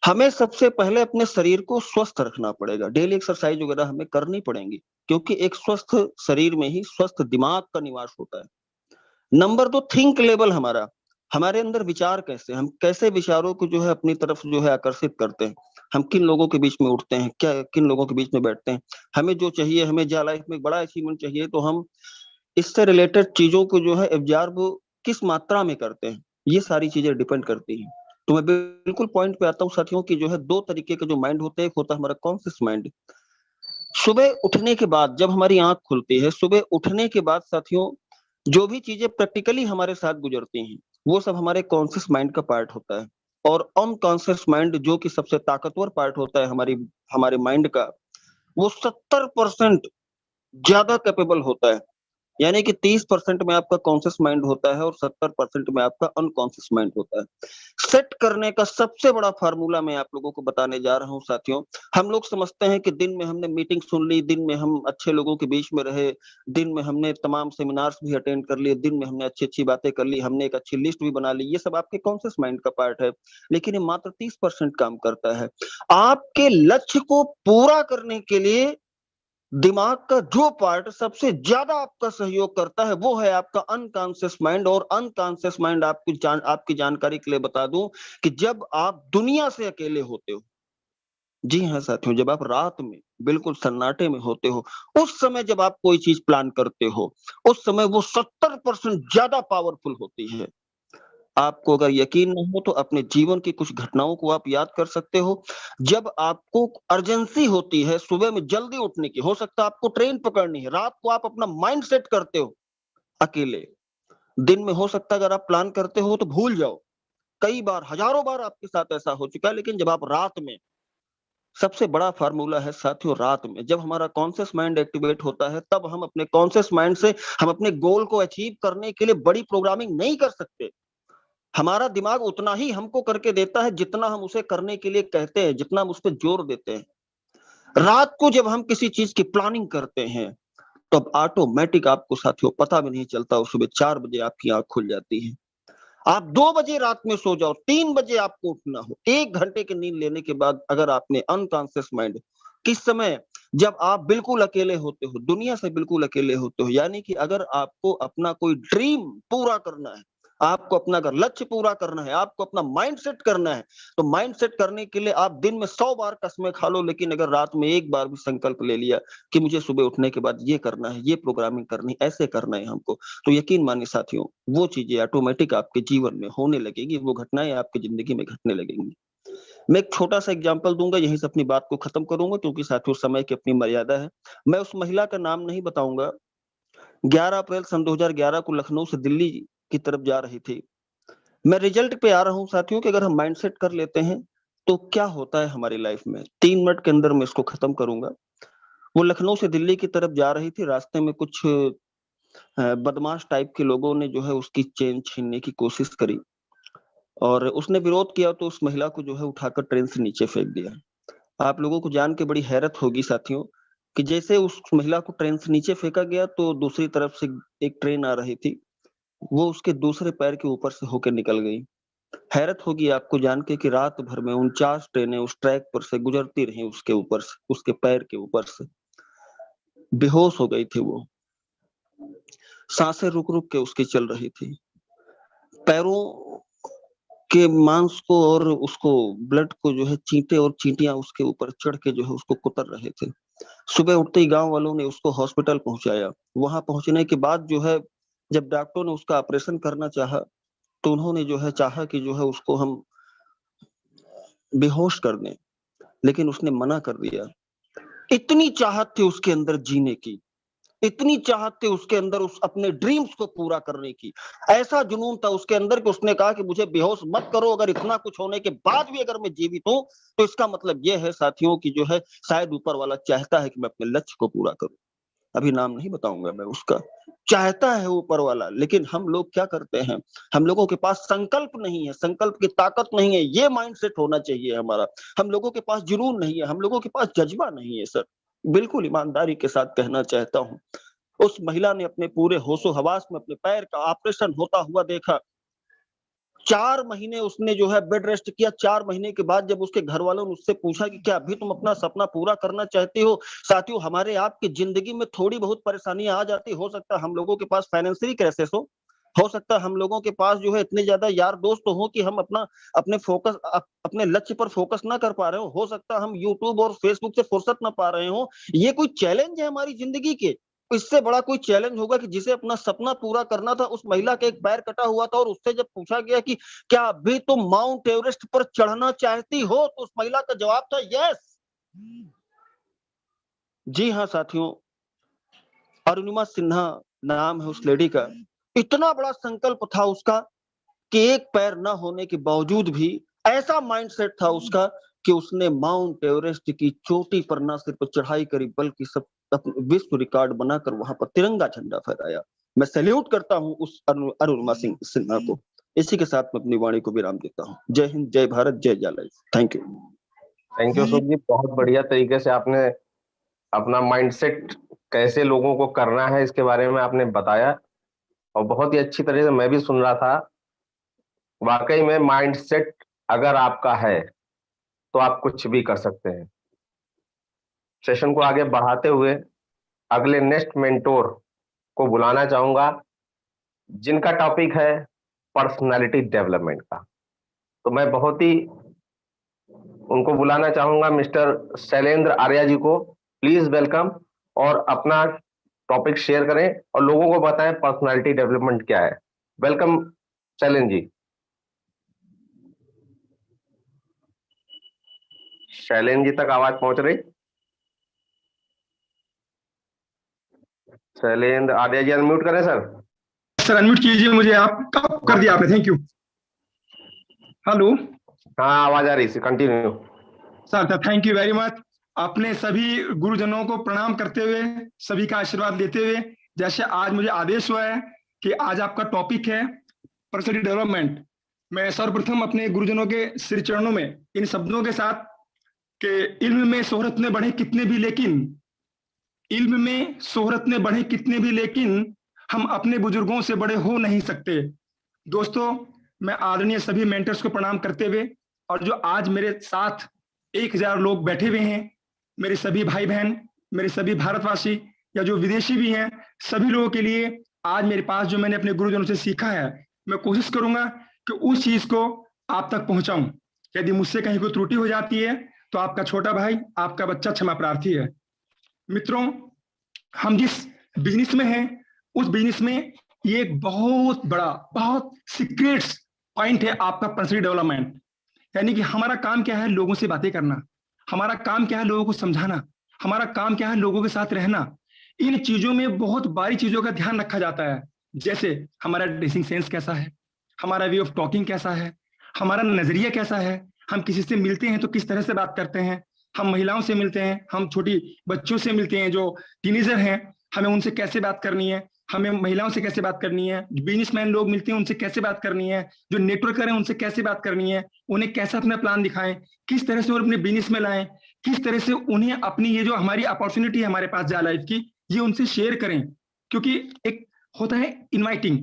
हमें सबसे पहले अपने शरीर को स्वस्थ रखना पड़ेगा, डेली एक्सरसाइज वगैरह हमें करनी पड़ेंगी, क्योंकि एक स्वस्थ शरीर में ही स्वस्थ दिमाग का निवास होता है। नंबर 2 थिंक लेवल हमारा, हमारे अंदर विचार कैसे, हम कैसे विचारों को जो है अपनी तरफ जो है आकर्षित करते हैं। हम किन लोगों के बीच में उठते हैं, क्या किन लोगों के बीच में बैठते हैं। हमें जो चाहिए, हमें जा लाइफ में बड़ा अचीवमेंट चाहिए तो हम इससे रिलेटेड चीज़ों को जो है एब्ज़ॉर्ब किस मात्रा में करते हैं, ये सारी चीज़ें डिपेंड करती हैं। तो मैं बिल्कुल पॉइंट पे आता हूँ साथियों कि जो है 2 तरीके के जो माइंड होते हैं, एक होता है हमारा कॉन्शियस माइंड। सुबह उठने के बाद जब हमारी आँख खुलती है, सुबह उठने के बाद साथियों, जो भी चीज़ें प्रैक्टिकली हमारे साथ गुज़रती हैं, वो सब हमारे कॉन्शियस माइंड का पार्ट होता है। और अनकॉन्शियस माइंड जो कि सबसे ताकतवर पार्ट होता है हमारे माइंड का, वो 70% ज़्यादा कैपेबल होता है। यानी कि 30% में आपका कॉन्शियस माइंड होता है और 70% में आपका अनकॉन्शियस माइंड होता है। सेट करने का सबसे बड़ा फ़ॉर्मूला मैं आप लोगों को बताने जा रहा हूँ साथियों। हम लोग समझते हैं कि दिन में हमने मीटिंग सुन ली, दिन में हम अच्छे लोगों के बीच में रहे, दिन में हमने तमाम सेमिनार्स भी अटेंड कर लिए, दिन में हमने अच्छी-अच्छी बातें कर ली, हमने एक अच्छी लिस्ट भी बना ली, ये सब आपके कॉन्शियस माइंड का पार्ट है। लेकिन ये मात्र 30% काम करता है। आपके लक्ष्य को पूरा करने के लिए दिमाग का जो पार्ट सबसे ज्यादा आपका सहयोग करता है वो है आपका अनकॉन्शियस माइंड। और अनकॉन्शियस माइंड आपकी जानकारी के लिए बता दूं कि जब आप दुनिया से अकेले होते हो, जी हाँ साथियों, जब आप रात में बिल्कुल सन्नाटे में होते हो, उस समय जब आप कोई चीज प्लान करते हो, उस समय वो 70% ज्यादा पावरफुल होती है। आपको अगर यकीन नहीं हो तो अपने जीवन की कुछ घटनाओं को आप याद कर सकते हो। जब आपको अर्जेंसी होती है सुबह में जल्दी उठने की, हो सकता है आपको ट्रेन पकड़नी है, रात को आप अपना माइंड सेट करते हो अकेले। दिन में हो सकता है अगर आप प्लान करते हो तो भूल जाओ। कई बार, हज़ारों बार आपके साथ ऐसा हो चुका है, लेकिन जब आप रात में, सबसे बड़ा फ़ॉर्मूला है साथियों रात में, जब हमारा कॉन्शियस माइंड एक्टिवेट होता है, तब हम अपने कॉन्शियस माइंड से हम अपने गोल को अचीव करने के लिए बड़ी प्रोग्रामिंग नहीं कर सकते। हमारा दिमाग उतना ही हमको करके देता है जितना हम उसे करने के लिए कहते हैं, जितना हम उस पे जोर देते हैं। रात को जब हम किसी चीज़ की प्लानिंग करते हैं, तब ऑटोमैटिक आपको साथियों पता भी नहीं चलता और सुबह 4 बजे आपकी आँख खुल जाती है। आप 2 बजे रात में सो जाओ, 3 बजे आपको उठना हो, 1 घंटे की नींद लेने के बाद अगर आपने अनकॉन्शियस माइंड किस समय, जब आप बिल्कुल अकेले होते हो, दुनिया से बिल्कुल अकेले होते हो, यानी कि अगर आपको अपना कोई ड्रीम पूरा करना है, आपको अपना अगर लक्ष्य पूरा करना है, आपको अपना माइंड सेट करना है, तो माइंड सेट करने के लिए आप दिन में 100 बार कसमें खा लो, लेकिन अगर रात में 1 बार भी संकल्प ले लिया कि मुझे सुबह उठने के बाद ये करना है, ये प्रोग्रामिंग करनी है, ऐसे करना है हमको, तो यकीन मानिए साथियों, वो चीजें ऑटोमेटिक आपके जीवन में होने लगेगी, वो घटनाएं आपकी जिंदगी में घटने लगेंगी। मैं एक छोटा-सा एग्जांपल दूँगा, यहीं से अपनी बात को खत्म करूँगा क्योंकि साथियों समय की अपनी मर्यादा है। मैं उस महिला का नाम नहीं बताऊँगा, 11 अप्रैल सन 2011 को लखनऊ से दिल्ली की तरफ जा रही थी। मैं रिजल्ट पे आ रहा हूँ साथियों कि अगर हम माइंडसेट कर लेते हैं, तो क्या होता है हमारी लाइफ में। 3 मिनट के अंदर मैं इसको खत्म करूँगा। वो लखनऊ से दिल्ली की तरफ जा रही थी, रास्ते में कुछ बदमाश टाइप के लोगों ने जो है उसकी चेन छीनने की कोशिश करी और उसने विरोध किया तो उस महिला को जो है उठाकर ट्रेन से नीचे फेंक दिया। आप लोगों को जान के बड़ी हैरत होगी साथियों कि जैसे उस महिला को ट्रेन से नीचे फेंका गया तो दूसरी तरफ से एक ट्रेन आ रही थी, वो उसके दूसरे पैर के ऊपर से होके निकल गई। हैरत होगी आपको जान के कि रात भर में 49 ट्रेनें उस ट्रैक पर से गुजरती रहीं उसके ऊपर से, उसके पैर के ऊपर से। बेहोश हो गई थी वो। सांसें रुक-रुक के उसकी चल रही थी। पैरों के मांस को और उसको ब्लड को जो है चींटे और चींटियाँ उसके ऊपर चढ़ के जो है उसको कुतर रहे थे। सुबह उठते ही गाँव वालों ने उसको हॉस्पिटल पहुँचाया। वहाँ पहुँचने के बाद जो है जब डॉक्टरों ने उसका ऑपरेशन करना चाहा, तो उन्होंने जो है चाहा कि जो है उसको हम बेहोश कर दें, लेकिन उसने मना कर दिया। इतनी चाहत थी उसके अंदर जीने की, इतनी चाहत थी उसके अंदर उस अपने ड्रीम्स को पूरा करने की। ऐसा जुनून था उसके अंदर कि उसने कहा कि मुझे बेहोश मत करो, अगर इतना कुछ होने के बाद भी अगर मैं जीवित हूँ, तो इसका मतलब ये है साथियों कि जो है शायद ऊपर वाला चाहता है कि मैं अपने लक्ष्य को पूरा करूँ। अभी नाम नहीं बताऊँगा मैं उसका। चाहता है ऊपर वाला, लेकिन हम लोग क्या करते हैं? हम लोगों के पास संकल्प नहीं है, संकल्प की ताकत नहीं है, ये माइंडसेट होना चाहिए हमारा। हम लोगों के पास जुनून नहीं है, हम लोगों के पास जज़्बा नहीं है सर। बिल्कुल ईमानदारी के साथ कहना चाहता हूँ। उस महिला ने अपने पूरे होशो-हवास में अपने पैर का ऑपरेशन होता हुआ देखा। 4 महीने उसने जो है बेड रेस्ट किया, 4 महीने के बाद जब उसके घरवालों ने उससे पूछा कि क्या अभी तुम अपना सपना पूरा करना चाहती हो? साथियों हमारे आपकी ज़िंदगी में थोड़ी बहुत परेशानियाँ आ जाती, हो सकता है हम लोगों के पास फाइनेंशियल क्राइसिस हो सकता है हम लोगों के पास जो है इतने ज़्यादा यार दोस्त हो कि हम अपने लक्ष्य पर फ़ोकस ना कर पा रहे हो सकता है हम यूट्यूब और फेसबुक से फुर्सत ना पा रहे हों। ये कोई चैलेंज है हमारी ज़िंदगी के? इससे बड़ा कोई चैलेंज होगा कि जिसे अपना सपना पूरा करना था, उस महिला का एक पैर कटा हुआ था और उससे जब पूछा गया कि क्या अभी तुम माउंट एवरेस्ट पर चढ़ना चाहती हो? तो उस महिला का जवाब था यस। जी हाँ साथियों, अरुणिमा सिन्हा नाम है उस लेडी का। इतना बड़ा संकल्प था उसका कि एक पैर ना होने के बावजूद भी ऐसा माइंडसेट था उसका कि उसने माउंट एवरेस्ट की चोटी पर ना सिर्फ चढ़ाई करी बल्कि विश्व रिकॉर्ड बनाकर वहां पर तिरंगा झंडा फहराया। मैं सैल्यूट करता हूं उस अरुणिमा सिन्हा को। इसी के साथ मैं अपनी वाणी को विराम देता हूं। जय हिंद, जय भारत, जय जालाइफ। Thank you. Thank you Ashok ji, बहुत बढ़िया तरीके से आपने अपना माइंडसेट कैसे लोगों को करना है इसके बारे में आपने बताया और बहुत ही अच्छी तरह से मैं भी सुन रहा था। वाकई में माइंडसेट अगर आपका है तो आप कुछ भी कर सकते हैं। सेशन को आगे बढ़ाते हुए अगले नेक्स्ट मेंटोर को बुलाना चाहूंगा जिनका टॉपिक है पर्सनालिटी डेवलपमेंट का। तो मैं बहुत ही उनको बुलाना चाहूंगा मिस्टर शैलेंद्र आर्या जी को। प्लीज वेलकम और अपना टॉपिक शेयर करें और लोगों को बताएं पर्सनालिटी डेवलपमेंट क्या है। वेलकम शैलेंद्र जी। शैलेंद्र जी तक आवाज पहुंच रही? शैलेंद्र आर्या जी अनम्यूट करें सर। सर अनम्यूट कीजिए मुझे, आप कर दिया आपने, थैंक यू। हेलो। हाँ आवाज आ रही है, continue. Sir thank you very much. अपने सभी गुरुजनों को प्रणाम करते हुए, सभी का आशीर्वाद लेते हुए, जैसे आज मुझे आदेश हुआ है कि आज आपका टॉपिक है पर्सनालिटी डेवलपमेंट, मैं सर्वप्रथम अपने गुरुजनों के श्री चरणों में इन शब्दों के साथ कि इल्म में शोहरत ने बढ़े कितने भी लेकिन, इल्म में शोहरत ने बढ़े कितने भी लेकिन हम अपने बुजुर्गों से बड़े हो नहीं सकते। दोस्तों मैं आदरणीय सभी मेंटर्स को प्रणाम करते हुए, और जो आज मेरे साथ 1000 लोग बैठे हुए हैं, मेरे सभी भाई बहन, मेरे सभी भारतवासी या जो विदेशी भी हैं, सभी लोगों के लिए आज मेरे पास जो मैंने अपने गुरुजनों से सीखा है, मैं कोशिश करूंगा कि उस चीज को आप तक पहुंचाऊं। यदि मुझसे कहीं कोई त्रुटि हो जाती है तो आपका छोटा भाई, आपका बच्चा क्षमा प्रार्थी है। मित्रों, हम जिस बिजनेस में हैं, उस बिजनेस में ये एक बहुत बड़ा, बहुत सीक्रेट्स पॉइंट है आपका पर्सनल डेवलपमेंट। यानी कि हमारा काम क्या है? लोगों से बातें करना। हमारा काम क्या है? लोगों को समझाना। हमारा काम क्या है? लोगों के साथ रहना। इन चीजों में बहुत बारी चीजों का ध्यान रखा जाता है, जैसे हमारा ड्रेसिंग सेंस कैसा है, हमारा वे ऑफ टॉकिंग कैसा है, हमारा नजरिया कैसा है, हम किसी से मिलते हैं तो किस तरह से बात करते हैं, हम महिलाओं से मिलते हैं, हम छोटी बच्चों से मिलते हैं जो टीनेजर हैं, हमें उनसे कैसे बात करनी है, हमें महिलाओं से कैसे बात करनी है, बिजनेसमैन लोग मिलते हैं उनसे कैसे बात करनी है, जो नेटवर्कर हैं उनसे कैसे बात करनी है, उन्हें कैसे अपना प्लान दिखाएं, किस तरह से वो अपने बिजनेस में लाएं, किस तरह से उन्हें अपनी ये जो हमारी अपॉर्चुनिटी है हमारे पास जा लाइफ की, ये उनसे शेयर करें। क्योंकि एक होता है इनवाइटिंग,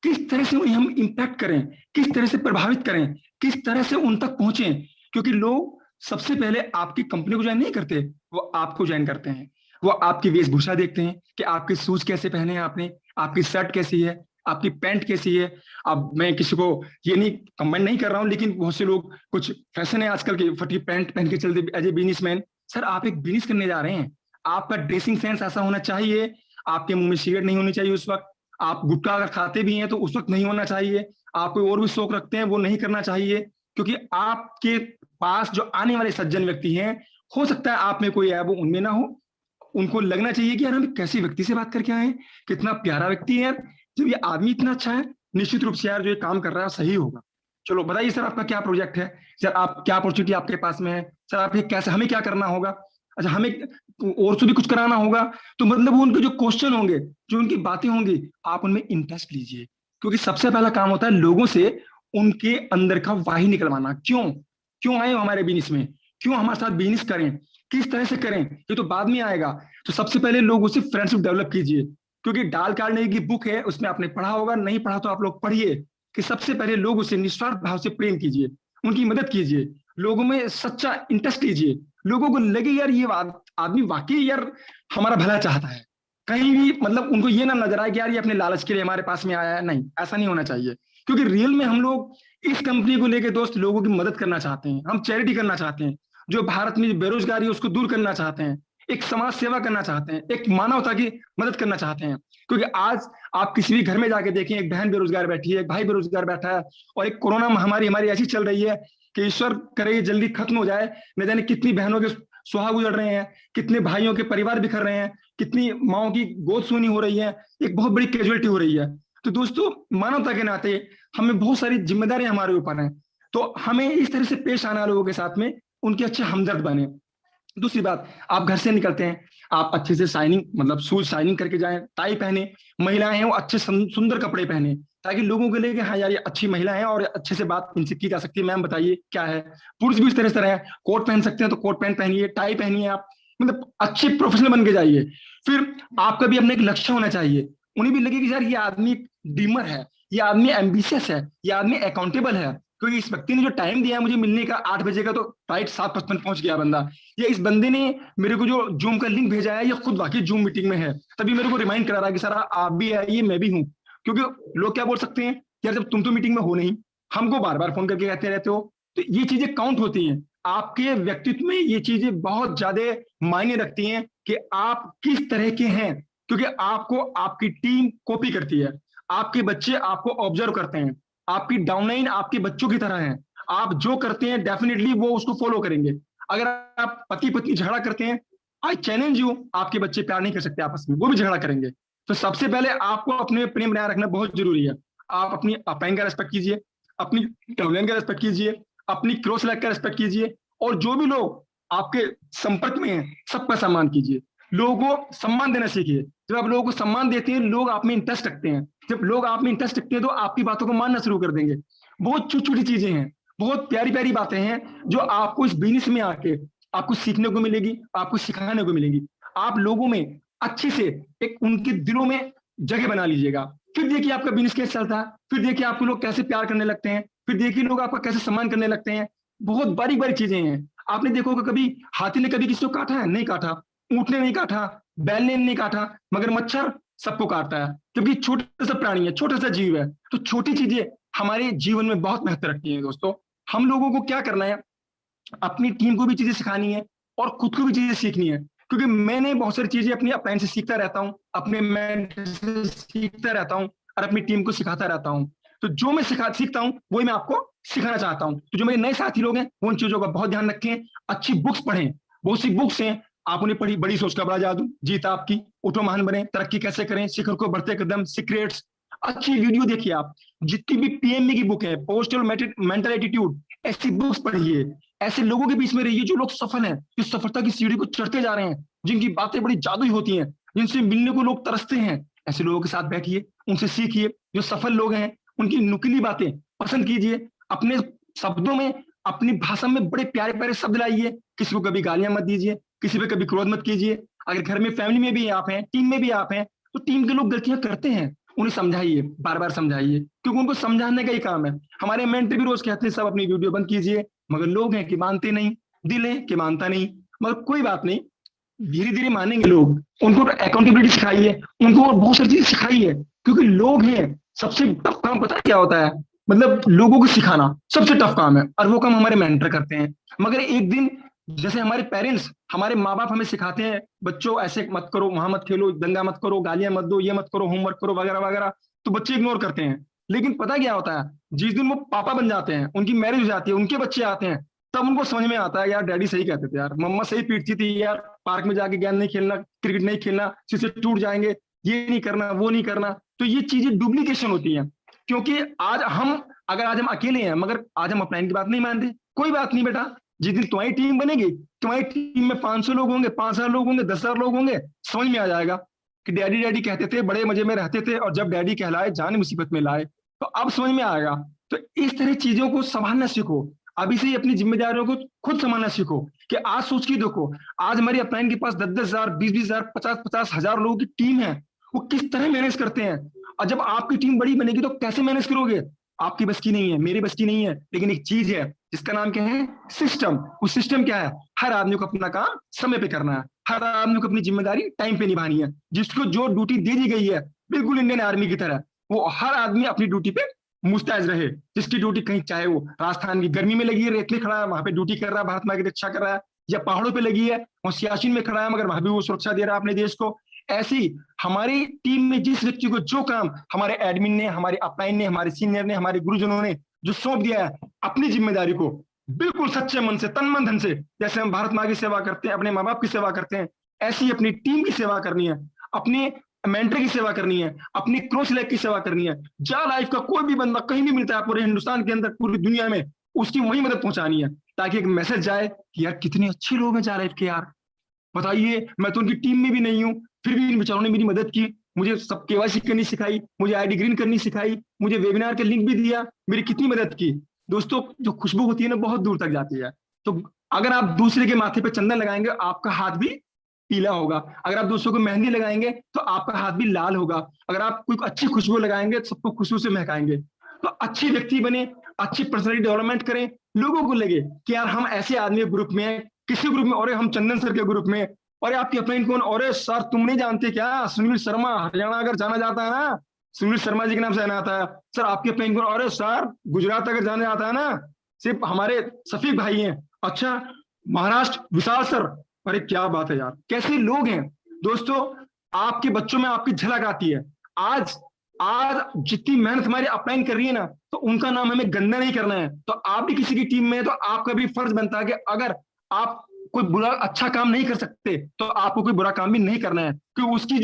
किस तरह से उन्हें हम इम्पैक्ट करें, किस तरह से प्रभावित करें, किस तरह से उन तक पहुंचे। क्योंकि लोग सबसे पहले आपकी कंपनी को ज्वाइन नहीं करते, वो आपको ज्वाइन करते हैं। वो आपकी वेशभूषा देखते हैं कि आपके शूज कैसे पहने हैं आपने, आपकी शर्ट कैसी है, आपकी पैंट कैसी है। अब मैं किसी को ये नहीं कमेंट नहीं कर रहा हूं, लेकिन बहुत से लोग, कुछ फैशन है आजकल की, फटी पैंट पहन के चलते एज ए बिजनेसमैन। सर, आप एक बिजनेस करने जा रहे हैं, आपका ड्रेसिंग सेंस ऐसा होना चाहिए, आपके मुंह में सिगरेट नहीं होनी चाहिए उस वक्त, आप गुटखा अगर खाते भी हैं तो उस वक्त नहीं होना चाहिए, आप कोई और भी शौक रखते हैं वो नहीं करना चाहिए। क्योंकि आपके पास जो आने वाले सज्जन व्यक्ति हैं, हो सकता है आप में कोई ऐब उनमें ना हो, उनको लगना चाहिए कि यार हम कैसे व्यक्ति से बात करके आए, कितना प्यारा व्यक्ति है यार, जब ये आदमी इतना अच्छा है, निश्चित रूप से यार जो ये काम कर रहा है सही होगा। चलो बताइए सर, आपका क्या प्रोजेक्ट है, सर आप क्या अपॉर्चुनिटी आपके पास में है, सर आप ये कैसे, हमें क्या करना होगा, अच्छा हमें और से भी कुछ कराना होगा। तो मतलब वो उनके जो क्वेश्चन होंगे, जो उनकी बातें होंगी, आप उनमें इंटरेस्ट लीजिए। क्योंकि सबसे पहला काम होता है लोगों से उनके अंदर का वाही निकलवाना। क्यों क्यों आए हमारे बिजनेस में, क्यों हमारे साथ बिजनेस करें, किस तरह से करें, ये तो बाद में आएगा। तो सबसे पहले लोगों से फ्रेंडशिप डेवलप कीजिए। क्योंकि डाल कार्नेगी की बुक है, उसमें आपने पढ़ा होगा, नहीं पढ़ा तो आप लोग पढ़िए, कि सबसे पहले लोगों से निस्वार्थ भाव से प्रेम कीजिए, उनकी मदद कीजिए, लोगों में सच्चा इंटरेस्ट लीजिए, लोगों को लगे यार ये आदमी वाकई यार हमारा भला चाहता है। कहीं भी मतलब उनको ये ना नजर आए कि यार ये अपने लालच के लिए हमारे पास में आया है, नहीं, ऐसा नहीं होना चाहिए। क्योंकि रियल में हम लोग इस कंपनी को लेकर दोस्त लोगों की मदद करना चाहते हैं, हम चैरिटी करना चाहते हैं, जो भारत में बेरोजगारी है उसको दूर करना चाहते हैं, एक समाज सेवा करना चाहते हैं, एक मानवता की मदद करना चाहते हैं। क्योंकि आज आप किसी भी घर में जाके देखें, एक बहन बेरोजगार बैठी है, एक भाई बेरोजगार बैठा है, और एक कोरोना महामारी हमारी ऐसी चल रही है कि ईश्वर करे जल्दी खत्म हो जाए। न जाने कितनी बहनों के सुहाग उजड़ रहे हैं, कितने भाइयों के परिवार बिखर रहे हैं, कितनी माओ की गोद सूनी हो रही है, एक बहुत बड़ी कैजुअलिटी हो रही है। तो दोस्तों, मानवता के नाते हमें बहुत सारी जिम्मेदारियां हमारे ऊपर हैं, तो हमें इस तरह से पेश आना लोगों के साथ में, उनके अच्छे हमदर्द बने। दूसरी बात, आप घर से निकलते हैं, आप अच्छे से शाइनिंग मतलब शूज शाइनिंग करके जाएं, टाई पहने, महिलाएं हैं वो अच्छे सुंदर कपड़े पहने, ताकि लोगों के लिए कि हाँ यार ये अच्छी महिला है और अच्छे से बात इनसे की जा सकती है, मैम बताइए क्या है। पुरुष भी इस तरह से रहे, कोट पहन सकते हैं तो कोट पैंट पहनिए, टाई पहनिए, आप मतलब अच्छे प्रोफेशनल बन के जाइए। फिर आपका भी अपना एक लक्ष्य होना चाहिए, उन्हें भी लगे कि यार ये आदमी ड्रीमर है, ये आदमी एम्बिशियस है, ये आदमी अकाउंटेबल है। क्योंकि इस व्यक्ति ने जो टाइम दिया है मुझे मिलने का 8 बजे का, तो राइट 7:55 पहुंच गया बंदा, या इस बंदे ने मेरे को जो जूम का लिंक भेजा है ये खुद वाकई जूम मीटिंग में है, तभी मेरे को रिमाइंड करा रहा है कि सर आप भी आइए, मैं भी हूँ। क्योंकि लोग क्या बोल सकते हैं, यार जब तुम तो मीटिंग में हो नहीं, हमको बार बार फोन करके कहते रहते हो। तो ये चीजें काउंट होती हैं, आपके व्यक्तित्व में ये चीजें बहुत ज्यादा मायने रखती हैं कि आप किस तरह के हैं। क्योंकि आपको आपकी टीम कॉपी करती है, आपके बच्चे आपको ऑब्जर्व करते हैं, आपकी डाउनलाइन आपके बच्चों की तरह है, आप जो करते हैं डेफिनेटली वो उसको फॉलो करेंगे। अगर आप पति पत्नी झगड़ा करते हैं, आई चैलेंज यू, आपके बच्चे प्यार नहीं कर सकते आपस में, वो भी झगड़ा करेंगे। तो सबसे पहले आपको अपने प्रेम बनाए रखना बहुत जरूरी है। आप अपनी अपलाइन का रेस्पेक्ट कीजिए, अपनी डाउनलाइन का रेस्पेक्ट कीजिए, अपनी क्रॉस लाइन का रेस्पेक्ट कीजिए, और जो भी लोग आपके संपर्क में हैं सबका सम्मान कीजिए, लोगों को सम्मान देना सीखिए। जब आप लोगों को सम्मान देते हैं, लोग आप में इंटरेस्ट रखते हैं, जब लोग आप में इंटरेस्ट रखते हैं तो आपकी बातों को मानना शुरू कर देंगे। बहुत छोटी छोटी चीजें हैं, बहुत प्यारी प्यारी बातें हैं जो आपको इस बिजनेस में आके आपको सीखने को मिलेगी, आपको सिखाने को मिलेगी। आप लोगों में अच्छे से एक उनके दिलों में जगह बना लीजिएगा। फिर देखिए आपका बिजनेस कैसे चलता है, फिर देखिए आपको लोग कैसे प्यार करने लगते हैं, फिर देखिए लोग आपका कैसे सम्मान करने लगते हैं। बहुत बारीक बारीक चीजें हैं। आपने देखा होगा कभी हाथी ने कभी किसी को काटा है? नहीं काटा। ऊंट ने नहीं काटा, बैल ने नहीं काटा, मगर मच्छर सबको काटता है, क्योंकि छोटा सा प्राणी है, छोटा सा जीव है। तो छोटी चीजें हमारे जीवन में बहुत महत्व रखती हैं दोस्तों। हम लोगों को क्या करना है, अपनी टीम को भी चीजें सिखानी है और खुद को भी चीजें सीखनी है। क्योंकि मैंने बहुत सारी चीजें अपनी अपलाइन से सीखता रहता हूँ, अपने मेंटर से सीखता रहता हूँ और अपनी टीम को सिखाता रहता हूँ। तो जो मैं सीखता हूँ वही मैं आपको सिखाना चाहता हूँ। तो जो मेरे नए साथी लोग हैं वो उन चीजों का बहुत ध्यान रखें, अच्छी बुक्स पढ़ें। बहुत सी बुक्स हैं, आप उन्हें पढ़ी, बड़ी सोच का बड़ा जादू, जीत आपकी, उठो महान बने, तरक्की कैसे करें, शिखर को बढ़ते कदम, सीक्रेट्स। अच्छी वीडियो देखिए आप, जितनी भी पीएमए की बुक है, पोस्टल मेंटल एटीट्यूड, ऐसी बुक्स पढ़िए। ऐसे लोगों के बीच में रहिए जो लोग सफल हैं, जो सफलता की सीढ़ी को चढ़ते जा रहे हैं, जिनकी बातें बड़ी जादुई होती हैं, जिनसे मिलने को लोग तरसते हैं। ऐसे लोगों के साथ बैठिए, उनसे सीखिए। जो सफल लोग हैं उनकी नुकीली बातें पसंद कीजिए, अपने शब्दों में, अपनी भाषा में बड़े प्यारे प्यारे शब्द लाइए। किसी को कभी गालियां मत दीजिए, किसी पे कभी क्रोध मत कीजिए। अगर घर में फैमिली में भी आप हैं, टीम में भी आप हैं, तो टीम के लोग गलतियां करते हैं, उन्हें समझाइए, बार बार समझाइए, क्योंकि उनको समझाने का ही काम है। हमारे मेंटर भी रोज कहते हैं सब अपनी वीडियो बंद कीजिए, मगर लोग हैं कि मानते नहीं, दिल है कि मानता नहीं। मगर कोई बात नहीं, धीरे धीरे मानेंगे लोग। उनको अकाउंटेबिलिटी सिखाइए, उनको बहुत सारी चीज सिखाइए, क्योंकि लोग हैं। सबसे टफ काम पता है क्या होता है? मतलब लोगों को सिखाना सबसे टफ काम है, और वो काम हमारे मेंटर करते हैं। मगर एक दिन, जैसे हमारे पेरेंट्स, हमारे माँ बाप हमें सिखाते हैं, बच्चों ऐसे मत करो, वहां मत खेलो, दंगा मत करो, गालियां मत दो, ये मत करो, होमवर्क करो, वगैरह वगैरह, तो बच्चे इग्नोर करते हैं। लेकिन पता क्या होता है, जिस दिन वो पापा बन जाते हैं, उनकी मैरिज हो जाती है, उनके बच्चे आते हैं, तब उनको समझ में आता है यार डैडी सही कहते थे, यार मम्मा सही पीटती थी, यार पार्क में जाके गेंद नहीं खेलना, क्रिकेट नहीं खेलना, शीशे टूट जाएंगे, ये नहीं करना, वो नहीं करना। तो ये चीजें डुप्लीकेशन होती हैं। क्योंकि आज हम, अगर आज हम अकेले हैं, मगर आज हम अपलाइन की बात नहीं मानते, कोई बात नहीं बेटा, जिस दिन तुम्हारी टीम बनेगी, तुम्हारी टीम में 500 लोग होंगे, 5,000 लोग होंगे, 10,000 लोग होंगे, समझ में आ जाएगा कि डैडी डैडी कहते थे, बड़े मजे में रहते थे, और जब डैडी कहलाए जान मुसीबत में लाए। तो अब समझ में आएगा। तो इस तरह चीजों को संभालना सीखो, अभी से ही अपनी जिम्मेदारियों को खुद संभालना सीखो। कि आज सोच के देखो, आज हमारी अपलाइन के पास 10,000, 20,000, 50,000 लोगों की टीम है, वो किस तरह मैनेज करते हैं। और जब आपकी टीम बड़ी बनेगी तो कैसे मैनेज करोगे? आपकी बस की नहीं है, मेरी बस की नहीं है, लेकिन एक चीज है जिसका नाम क्या है? सिस्टम। वो सिस्टम क्या है? हर आदमी को अपना काम समय पे करना है, हर आदमी को अपनी जिम्मेदारी टाइम पे निभानी है। जिसको जो ड्यूटी दे दी गई है, बिल्कुल इंडियन आर्मी की तरह, वो हर आदमी अपनी ड्यूटी पे मुस्तैद रहे। जिसकी ड्यूटी कहीं, चाहे वो राजस्थान की गर्मी में लगी है, रेत में खड़ा है, वहां पे ड्यूटी कर रहा है, भारत माँ की रक्षा कर रहा है, या पहाड़ों पे लगी है, वहां सियाचिन में खड़ा है, मगर वहां भी वो सुरक्षा दे रहा है अपने देश को। ऐसी हमारी टीम में जिस व्यक्ति को जो काम हमारे एडमिन ने, हमारे अपलाइन ने, हमारे सीनियर ने, हमारे गुरुजनों ने जो सौंप दिया है, अपनी जिम्मेदारी को बिल्कुल सच्चे मन से, तन मन धन से, जैसे हम भारत माँ की सेवा करते हैं, अपने माँ बाप की सेवा करते हैं, ऐसी अपनी टीम की सेवा करनी है, अपने मेंटर की सेवा करनी है, अपनी क्रॉस लेग की सेवा करनी है। जा लाइफ का कोई भी बंदा कहीं भी मिलता है, पूरे हिंदुस्तान के अंदर, पूरी दुनिया में, उसकी वही मदद पहुंचानी है, ताकि एक मैसेज जाए कि यार कितने अच्छे लोग हैं जा लाइफ के, यार बताइए, मैं तो उनकी टीम में भी नहीं हूँ, फिर भी इन बेचारों ने मेरी मदद की, मुझे सब केवाईसी करनी सिखाई, मुझे आईडी ग्रीन करनी सिखाई, मुझे वेबिनार का लिंक भी दिया, मेरी कितनी मदद की। दोस्तों, जो खुशबू होती है ना, बहुत दूर तक जाती है। तो अगर आप दूसरे के माथे पे चंदन लगाएंगे, आपका हाथ भी पीला होगा। अगर आप दूसरों को मेहंदी लगाएंगे तो आपका हाथ भी लाल होगा। अगर आप कोई अच्छी खुशबू लगाएंगे तो सबको खुशबू से महकाएंगे। तो अच्छे व्यक्ति बने, अच्छी पर्सनैलिटी डेवलपमेंट करें, लोगों को लगे कि यार हम ऐसे आदमी ग्रुप में हैं, किसी ग्रुप में, और हम चंदन सर के ग्रुप में, और आपकी अपलाइन कौन, और सर तुम नहीं जानते क्या, सुनील शर्मा, हरियाणा अगर जाना जाता है ना, सुनील शर्मा जी के नाम से आना आता है। सर आपकी अपलाइन कौन, और सर गुजरात अगर जाने आता है ना, सिर्फ हमारे शफीक भाई हैं। अच्छा, महाराष्ट्र विशाल सर। अरे क्या बात है यार, कैसे लोग हैं। दोस्तों, आपके बच्चों में आपकी झलक आती है। आज जितनी मेहनत हमारी अपलाइन कर रही है ना, तो उनका नाम हमें गंदा नहीं करना है। तो आप भी किसी की टीम में है, तो आपका भी फर्ज बनता है कि अगर आप कोई बुरा अच्छा काम नहीं कर सकते, तो आपको कोई बुरा काम भी नहीं करना है, क्योंकि उसकी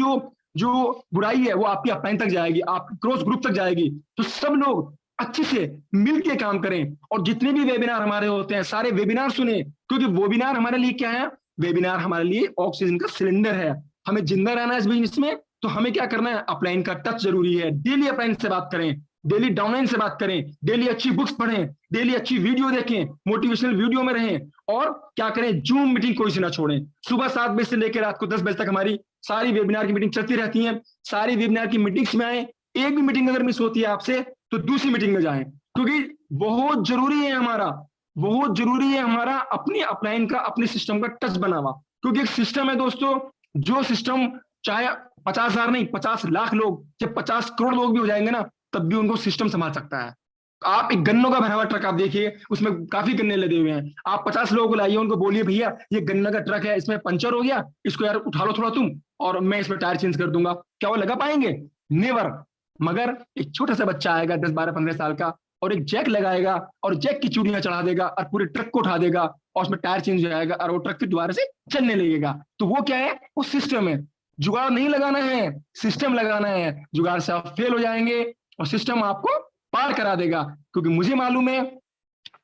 जो बुराई है वो आपकी अपलाइन तक जाएगी, आपके क्रॉस ग्रुप तक जाएगी। तो सब लोग अच्छे से मिलके काम करें, और जितने भी वेबिनार हमारे होते हैं, सारे वेबिनार सुने, क्योंकि वेबिनार हमारे लिए क्या है? वेबिनार हमारे लिए ऑक्सीजन का सिलेंडर है। हमें जिंदा रहना है इस बिजनेस में, तो हमें क्या करना है? अपलाइन का टच जरूरी है। डेली अपलाइन से बात करें, डेली डाउनलाइन से बात करें, डेली अच्छी बुक्स पढ़ें, डेली अच्छी वीडियो देखें, मोटिवेशनल वीडियो में रहें, और क्या करें? जूम मीटिंग कोई से ना छोड़ें। सुबह 7 बजे से लेकर रात को 10 बजे तक हमारी सारी वेबिनार की मीटिंग चलती रहती है। सारी वेबिनार की मीटिंग्स में आए, एक भी मीटिंग अगर मिस होती है आपसे तो दूसरी मीटिंग में जाएं, क्योंकि बहुत जरूरी है हमारा, बहुत जरूरी है हमारा अपनी अपलाइन का, अपने सिस्टम का टच बनावा। क्योंकि एक सिस्टम है दोस्तों, जो सिस्टम चाहे 50,000 नहीं 50 लाख लोग, जब 50 करोड़ लोग भी हो जाएंगे ना, तब भी उनको सिस्टम संभाल सकता है। आप एक गन्नों का भरा हुआ ट्रक आप देखिए, उसमें काफी गन्ने लदे हुए हैं, आप 50 लोगों को लाइए, उनको बोलिए भैया ये गन्ना का ट्रक है, इसमें पंचर हो गया, इसको यार उठा लो थोड़ा तुम, और मैं इसमें टायर चेंज कर दूंगा, क्या वो लगा पाएंगे? नेवर। मगर एक छोटा सा बच्चा आएगा 10 12 15 साल का, और एक जैक लगाएगा और जैक की चूड़ियां चढ़ा देगा और पूरे ट्रक को उठा देगा, और उसमें टायर चेंज हो जाएगा और वो ट्रक फिर दोबारा से चलने लगेगा। तो वो क्या है? वो सिस्टम है। जुगाड़ नहीं लगाना है, सिस्टम लगाना है। जुगाड़ से आप फेल हो जाएंगे और सिस्टम आपको पार करा देगा। क्योंकि मुझे मालूम है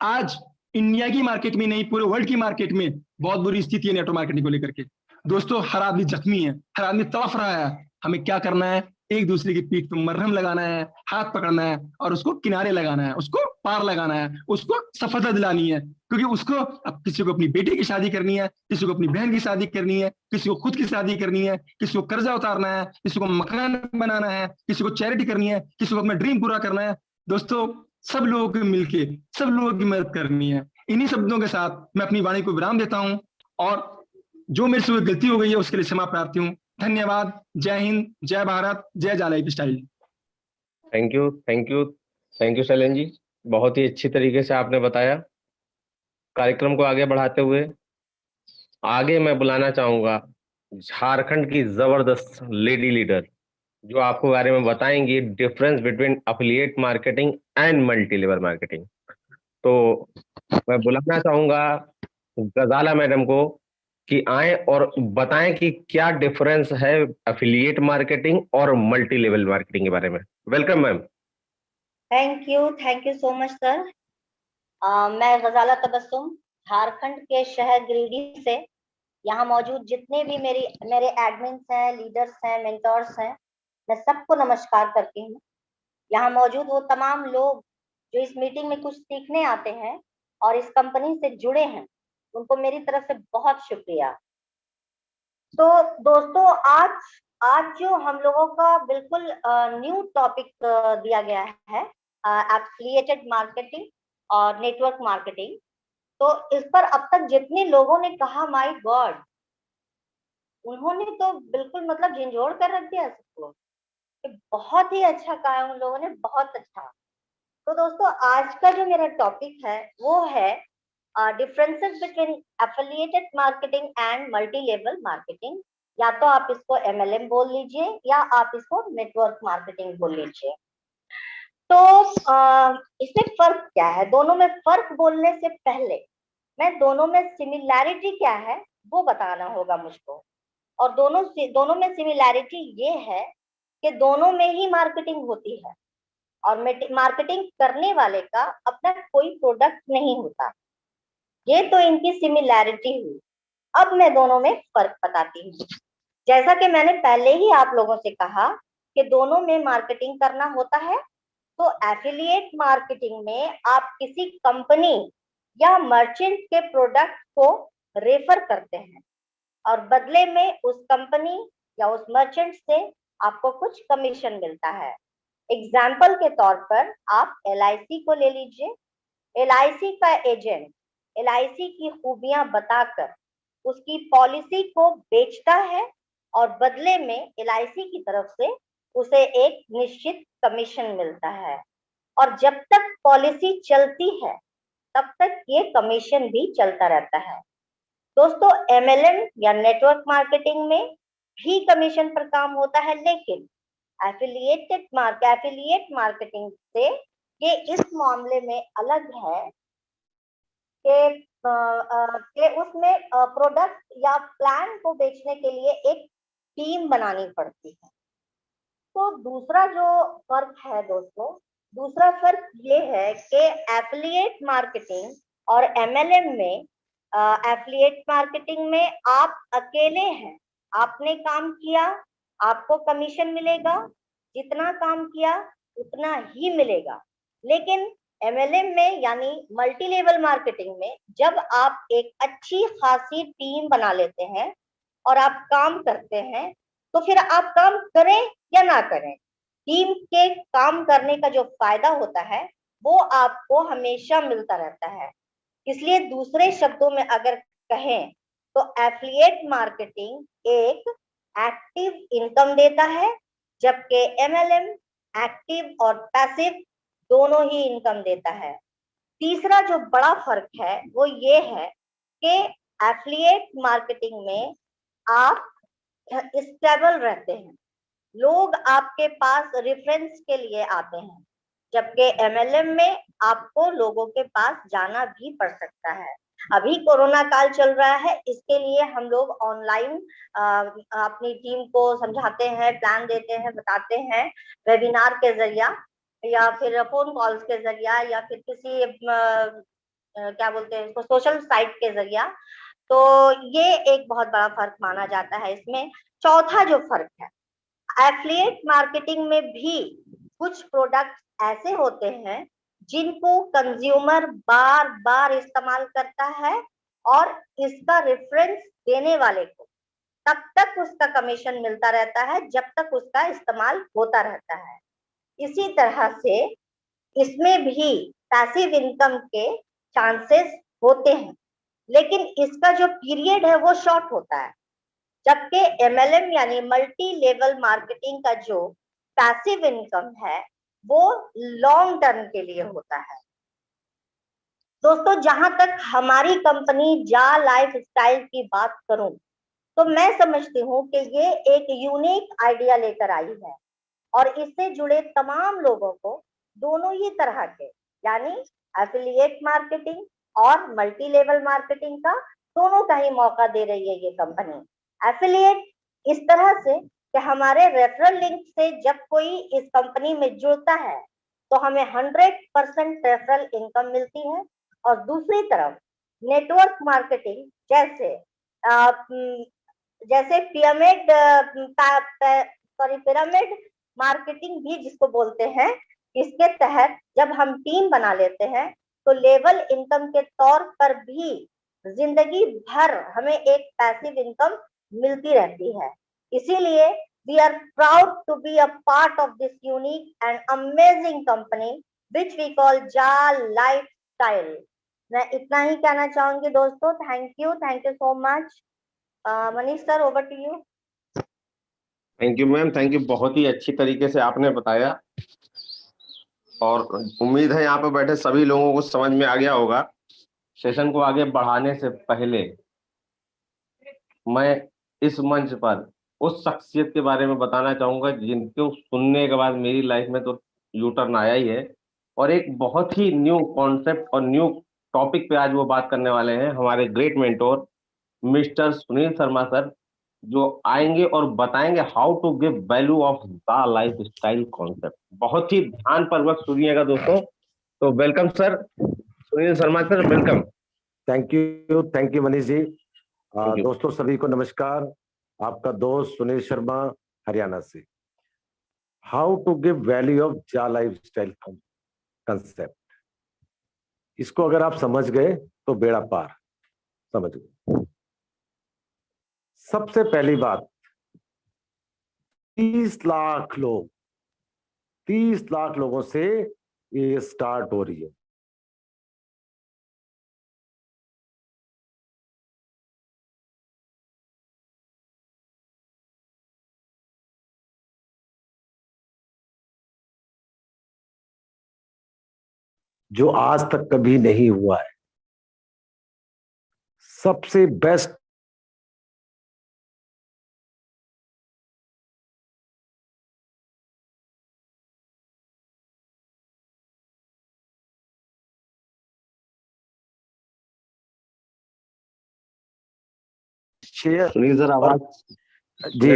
आज इंडिया की मार्केट में नहीं, पूरे वर्ल्ड की मार्केट में बहुत बुरी स्थिति है नेटवर्क मार्केटिंग को लेकर के। दोस्तों हर आदमी जख्मी है, हर आदमी तड़फ रहा है। हमें क्या करना है? एक दूसरे की पीठ पे मरहम लगाना है, हाथ पकड़ना है और उसको किनारे लगाना है, उसको पार लगाना है, उसको सफलता दिलानी है। क्योंकि उसको अब किसी को अपनी बेटी की शादी करनी है, किसी को अपनी बहन की शादी करनी है, किसी को खुद की शादी करनी है, किसी को कर्जा उतारना है, किसी को मकान बनाना है, किसी को चैरिटी करनी है, किसी को अपना ड्रीम पूरा करना है। दोस्तों सब लोगों को मिलके सब लोगों की मदद करनी है। इन्हीं शब्दों के साथ मैं अपनी वाणी को विराम देता हूं, और जो मेरे से गलती हो गई है उसके लिए क्षमा प्रार्थी हूँ। धन्यवाद। जय हिंद, जय भारत, जय Jala life style. Thank you, thank you, thank you Shailendra ji, बहुत ही अच्छी तरीके से आपने बताया। कार्यक्रम को आगे बढ़ाते हुए आगे मैं बुलाना चाहूंगा झारखंड की जबरदस्त लेडी लीडर, जो आपको बारे में बताएंगी difference between affiliate marketing and multi level marketing. तो मैं बुलाना चाहूंगा गजाला मैडम को कि आए और बताएं कि क्या डिफरेंस है अफिलिएट मार्केटिंग और मल्टी लेवल मार्केटिंग के बारे में। Welcome ma'am. Thank you so much sir. मैं गजाला तबस्सुम, झारखंड के शहर गिरिडीह से। यहाँ मौजूद जितने भी मेरे एडमिन्स हैं, लीडर्स हैं, मेंटर्स हैं, मैं सबको नमस्कार करती हूँ। यहाँ मौजूद वो तमाम लोग जो इस मीटिंग में कुछ सीखने आते हैं और इस कंपनी से जुड़े हैं, उनको मेरी तरफ से बहुत शुक्रिया। तो दोस्तों आज जो हम लोगों का बिल्कुल न्यू टॉपिक दिया गया है, एफिलिएटेड मार्केटिंग और नेटवर्क मार्केटिंग। तो इस पर अब तक जितने लोगों ने कहा, माय गॉड, उन्होंने तो बिल्कुल मतलब झंझोड़ कर रख दिया सबको। बहुत ही अच्छा कहा है उन लोगों ने, बहुत अच्छा। तो दोस्तों आज का जो मेरा टॉपिक है वो है differences between affiliated marketing and multi level marketing. या तो आप इसको MLM बोल लीजिए या आप इसको नेटवर्क मार्केटिंग बोल लीजिए। तो इसमें फर्क क्या है? दोनों में फर्क बोलने से पहले मैं दोनों में सिमिलैरिटी क्या है वो बताना होगा मुझको। और दोनों में सिमिलैरिटी ये है कि दोनों में ही मार्केटिंग होती है और मार्केटिंग करने वाले का अपना कोई प्रोडक्ट नहीं होता। ये तो इनकी सिमिलैरिटी हुई। अब मैं दोनों में फर्क बताती हूँ। जैसा कि मैंने पहले ही आप लोगों से कहा कि दोनों में मार्केटिंग करना होता है। तो एफिलिएट मार्केटिंग में आप किसी कंपनी या मर्चेंट के प्रोडक्ट को रेफर करते हैं और बदले में उस कंपनी या उस मर्चेंट से आपको कुछ कमीशन मिलता है। एग्जाम्पल के तौर पर आप LIC को ले लीजिए। LIC का एजेंट LIC की खूबियां बताकर उसकी पॉलिसी को बेचता है और बदले में LIC की तरफ से उसे एक निश्चित कमीशन मिलता है। और जब तक पॉलिसी चलती है तब तक ये कमीशन भी चलता रहता है। दोस्तों MLM या नेटवर्क मार्केटिंग में भी कमीशन पर काम होता है, लेकिन एफिलिएट मार्केटिंग से ये इस मामले में अलग है कि उसमें प्रोडक्ट या प्लान को बेचने के लिए एक टीम बनानी पड़ती है। तो दूसरा जो फर्क है दोस्तों, दूसरा फर्क ये है कि एफिलिएट मार्केटिंग और MLM में, एफिलिएट मार्केटिंग में आप अकेले हैं, आपने काम किया आपको कमीशन मिलेगा, जितना काम किया उतना ही मिलेगा। लेकिन MLM में यानी मल्टी लेवल मार्केटिंग में जब आप एक अच्छी खासी टीम बना लेते हैं और आप काम करते हैं, तो फिर आप काम करें या ना करें, टीम के काम करने का जो फायदा होता है वो आपको हमेशा मिलता रहता है। इसलिए दूसरे शब्दों में अगर कहें तो एफिलिएट मार्केटिंग एक एक्टिव इनकम देता है, जबकि एमएलएम एक्टिव और पैसिव दोनों ही इनकम देता है। तीसरा जो बड़ा फर्क है वो ये है कि एफिलिएट मार्केटिंग में आप स्टेबल रहते हैं, लोग आपके पास रेफरेंस के लिए आते हैं, जबकि एमएलएम में आपको लोगों के पास जाना भी पड़ सकता है। अभी कोरोना काल चल रहा है, इसके लिए हम लोग ऑनलाइन अपनी टीम को समझाते हैं, प्लान देते हैं, बताते हैं, वेबिनार के जरिया या फिर फोन कॉल्स के जरिया या फिर किसी क्या बोलते हैं इसको, सोशल साइट के जरिया। तो ये एक बहुत बड़ा फर्क माना जाता है इसमें। चौथा जो फर्क है, एफिलिएट मार्केटिंग में भी कुछ प्रोडक्ट ऐसे होते हैं जिनको कंज्यूमर बार बार इस्तेमाल करता है और इसका रेफरेंस देने वाले को तब तक उसका कमीशन मिलता रहता है जब तक उसका इस्तेमाल होता रहता है। इसी तरह से इसमें भी पैसिव इनकम के चांसेस होते हैं, लेकिन इसका जो पीरियड है वो शॉर्ट होता है, जबकि एमएलएम यानी मल्टी लेवल मार्केटिंग का जो पैसिव इनकम है वो लॉन्ग टर्म के लिए होता है। दोस्तों, जहां तक हमारी कंपनी जा लाइफ स्टाइल की बात करूं तो मैं समझती हूँ कि ये एक यूनिक आइडिया लेकर आई है और इससे जुड़े तमाम लोगों को दोनों ही तरह के यानी एफिलिएट मार्केटिंग और मल्टी लेवल मार्केटिंग का दोनों का ही मौका दे रही है ये कंपनी। एफिलिएट इस तरह से कि हमारे रेफरल लिंक से जब कोई इस कंपनी में जुड़ता है तो हमें 100% रेफरल इनकम मिलती है, और दूसरी तरफ नेटवर्क मार्केटिंग जैसे पिरामिड मार्केटिंग भी जिसको बोलते हैं, इसके तहत जब हम टीम बना लेते हैं तो लेवल इनकम के तौर पर भी जिंदगी भर हमें एक पैसिव इनकम मिलती रहती है। इसीलिए we are proud to be a part of this unique and amazing company which we call Ja Lifestyle। मैं इतना ही कहना चाहूंगी दोस्तों। Thank you so much. Manish sir, over to you. Thank you ma'am, thank you. बहुत ही अच्छी तरीके से आपने बताया और उम्मीद है यहाँ पे बैठे सभी लोगों को समझ में आ गया होगा। सेशन को आगे बढ़ाने से पहले मैं इस मंच पर उस शख्सियत के बारे में बताना चाहूंगा जिनको सुनने के बाद मेरी लाइफ में तो यू टर्न आया ही है, और एक बहुत ही न्यू कॉन्सेप्ट और न्यू टॉपिक पे आज वो बात करने वाले हैं। हमारे great mentor mister Sunil Sharma sir, जो आएंगे और बताएंगे how to give value of the life style concept. बहुत ही ध्यानपूर्वक सुनिएगा दोस्तों। तो welcome sir, Sunil Sharma sir, welcome. Thank you Manish ji. दोस्तों सभी को नमस्कार। आपका दोस्त सुनील शर्मा, हरियाणा से। How to give value of जा लाइफ स्टाइल कंसेप्ट, इसको अगर आप समझ गए तो बेड़ा पार, समझ गए। सबसे पहली बात, 30 लाख लोगों से ये स्टार्ट हो रही है। जो आज तक कभी नहीं हुआ है। सबसे बेस्ट शेयर। सुनील सर आवाज जी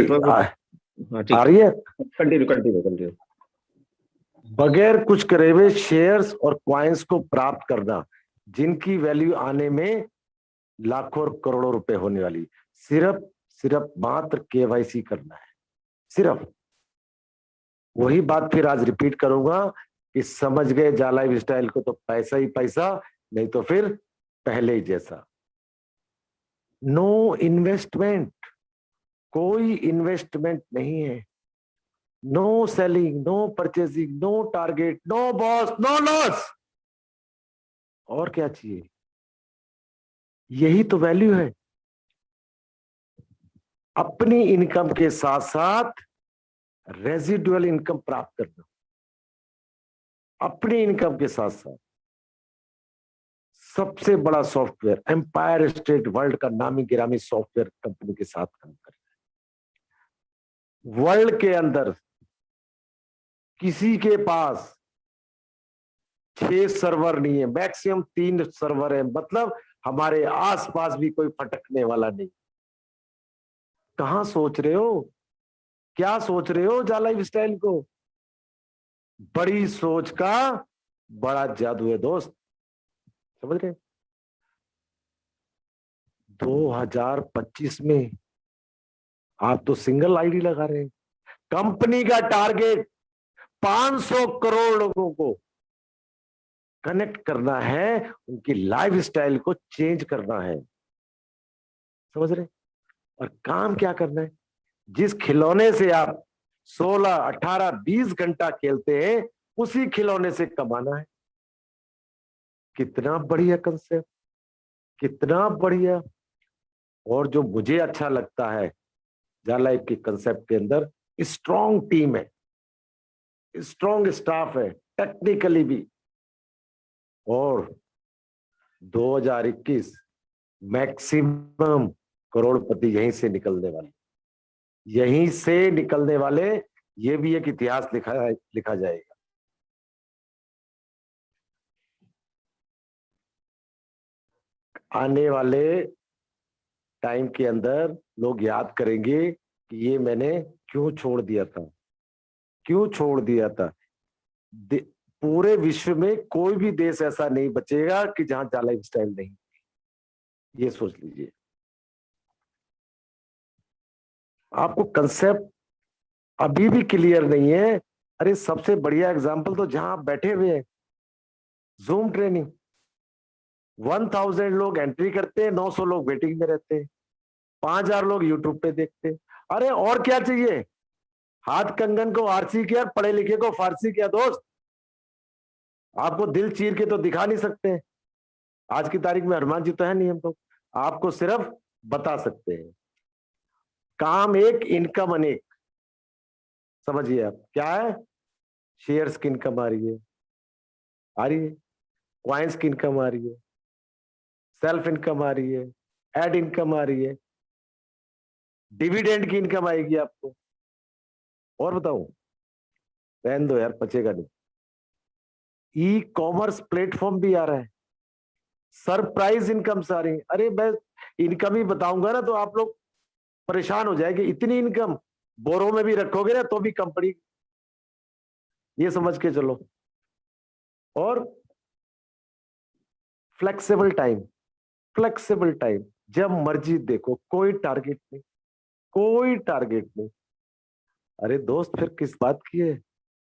आ रही है? कंटिन्यू। बगैर कुछ करे हुए शेयर्स और कॉइन्स को प्राप्त करना, जिनकी वैल्यू आने में लाखों और करोड़ों रुपए होने वाली, सिर्फ मात्र केवाईसी करना है। सिर्फ वही बात फिर आज रिपीट करूंगा कि समझ गए जा लाइफ स्टाइल को तो पैसा ही पैसा, नहीं तो फिर पहले ही जैसा। नो इन्वेस्टमेंट, कोई इन्वेस्टमेंट नहीं है। No selling, no purchasing, no target, no boss, no loss. और क्या चाहिए? यही तो वैल्यू है। अपनी इनकम के साथ साथ रेजिडुअल इनकम प्राप्त करना, अपनी इनकम के साथ साथ। सबसे बड़ा सॉफ्टवेयर एम्पायर स्टेट वर्ल्ड का नामी गिरामी सॉफ्टवेयर कंपनी के साथ काम कर रहा है। वर्ल्ड के अंदर किसी के पास 6 सर्वर नहीं है, मैक्सिमम 3 सर्वर है, मतलब हमारे आसपास भी कोई फटकने वाला नहीं। कहां सोच रहे हो? क्या सोच रहे हो जा लाइफ स्टाइल को? बड़ी सोच का बड़ा जादू है दोस्त, समझ रहे? 2025 में आप तो सिंगल आईडी लगा रहे हैं। कंपनी का टारगेट 500 करोड़ लोगों को कनेक्ट करना है, उनकी लाइफ स्टाइल को चेंज करना है, समझ रहे? और काम क्या करना है? जिस खिलौने से आप 16, 18, 20 घंटा खेलते हैं, उसी खिलौने से कमाना है। कितना बढ़िया कंसेप्ट, कितना बढ़िया। और जो मुझे अच्छा लगता है जालाइफ के कंसेप्ट के अंदर, स्ट्रॉन्ग टीम है, स्ट्रॉन्ग स्टाफ है, टेक्निकली भी। और 2021 मैक्सिमम करोड़पति यहीं से निकलने वाले, यहीं से निकलने वाले। ये भी एक इतिहास लिखा जाएगा। आने वाले टाइम के अंदर लोग याद करेंगे कि ये मैंने क्यों छोड़ दिया था, क्यों छोड़ दिया था। पूरे विश्व में कोई भी देश ऐसा नहीं बचेगा कि जहां जा लाइफ स्टाइल नहीं, ये सोच लीजिए। आपको कंसेप्ट अभी भी क्लियर नहीं है? अरे सबसे बढ़िया एग्जांपल तो जहां आप बैठे हुए हैं, जूम ट्रेनिंग। 1000 लोग एंट्री करते हैं, 900 लोग वेटिंग में रहते हैं, 5000 लोग यूट्यूब पे देखते हैं। अरे और क्या चाहिए? हाथ कंगन को आरसी किया, पढ़े लिखे को फारसी किया दोस्त। आपको दिल चीर के तो दिखा नहीं सकते। आज की तारीख में हनुमान जी तो है नहीं, हम तो आपको सिर्फ बता सकते हैं। काम एक, इनकम अनेक। समझिए आप क्या है? शेयर्स की इनकम आ रही है, क्वाइंस की इनकम आ रही है, सेल्फ इनकम आ रही है, एड इनकम आ रही है, डिविडेंड की इनकम आएगी आपको। और बताऊं? रहने दो यार, पचेगा नहीं। ई कॉमर्स प्लेटफॉर्म भी आ रहा है, सरप्राइज इनकम आ रही है। अरे मैं इनकम ही बताऊंगा ना तो आप लोग परेशान हो जाएंगे। इतनी इनकम बोरों में भी रखोगे ना तो भी कंपनी, ये समझ के चलो। और फ्लेक्सिबल टाइम, फ्लेक्सिबल टाइम, जब मर्जी देखो, कोई टारगेट नहीं, कोई टारगेट नहीं। अरे दोस्त फिर किस बात की है?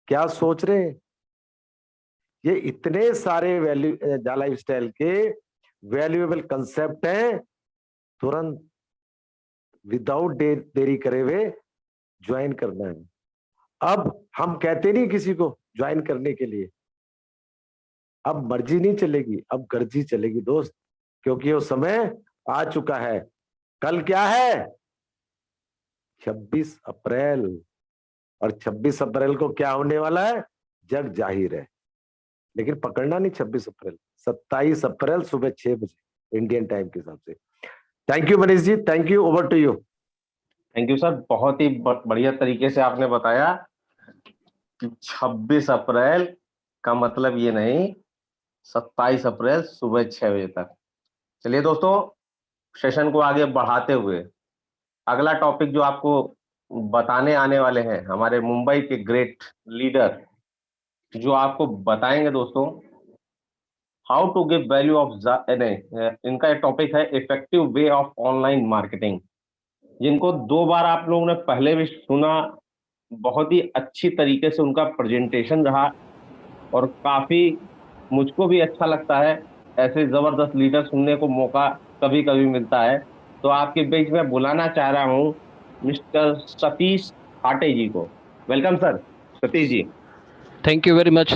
क्या सोच रहे हैं? ये इतने सारे वैल्यू लाइफ स्टाइल के वैल्यूएबल कंसेप्ट हैं, तुरंत विदाउट देरी करे हुए ज्वाइन करना है। अब हम कहते नहीं किसी को ज्वाइन करने के लिए, अब मर्जी नहीं चलेगी, अब गर्जी चलेगी दोस्त, क्योंकि वो समय आ चुका है। कल क्या है? 26 अप्रैल। और 26 अप्रैल को क्या होने वाला है? जग जाहिर है। लेकिन पकड़ना नहीं 26 अप्रैल, 27 अप्रैल सुबह 6 बजे इंडियन टाइम के हिसाब से। Thank you Manish ji, thank you, over to you. Thank you sir, बहुत ही बढ़िया तरीके से आपने बताया कि 26 अप्रैल का मतलब ये नहीं, 27 अप्रैल सुबह 6 बजे तक। चलिए दोस्तों, सेशन को आगे बढ़ाते हुए अगला टॉपिक जो आपको बताने आने वाले हैं हमारे मुंबई के ग्रेट लीडर, जो आपको बताएंगे दोस्तों how to give value of, इनका टॉपिक है effective way of online marketing, जिनको 2 बार आप लोगों ने पहले भी सुना। बहुत ही अच्छी तरीके से उनका प्रेजेंटेशन रहा और काफी मुझको भी अच्छा लगता है। ऐसे जबरदस्त लीडर सुनने को मौका कभी कभी मिलता है। तो आपके बीच में बुलाना चाह रहा हूं मिस्टर सतीश खाटे जी को। Welcome sir, Satish ji. Thank you very much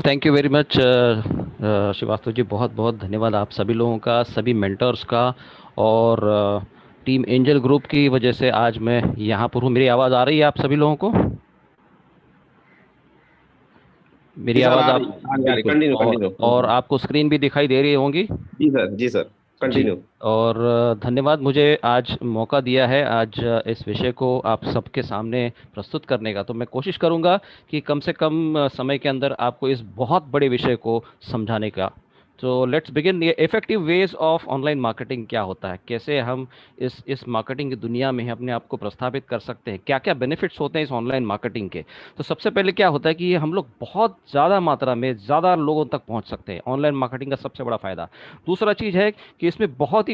Shrivastava ji, बहुत बहुत धन्यवाद आप सभी लोगों का, सभी मेंटर्स का, और टीम एंजल ग्रुप की वजह से आज मैं यहाँ पर हूँ। मेरी आवाज़ आ रही है आप सभी लोगों को? मेरी जी सर, आवाज़ आ आप रही बिल्कुल, कंटिन्यू और कंटिन्यू। आपको स्क्रीन भी दिखाई दे रही होंगी? जी सर जी। कंटिन्यू। और धन्यवाद मुझे आज मौका दिया है आज इस विषय को आप सबके सामने प्रस्तुत करने का। तो मैं कोशिश करूंगा कि कम से कम समय के अंदर आपको इस बहुत बड़े विषय को समझाने का। तो लेट्स बिगिन। ये effective ways of online marketing क्या होता है, कैसे हम इस मार्केटिंग की दुनिया में अपने आप को प्रस्थापित कर सकते हैं, क्या क्या बेनिफिट्स होते हैं इस ऑनलाइन मार्केटिंग के। तो सबसे पहले क्या होता है कि हम लोग बहुत ज़्यादा मात्रा में ज़्यादा लोगों तक पहुंच सकते हैं, ऑनलाइन मार्केटिंग का सबसे बड़ा फायदा। दूसरा चीज़ है कि इसमें बहुत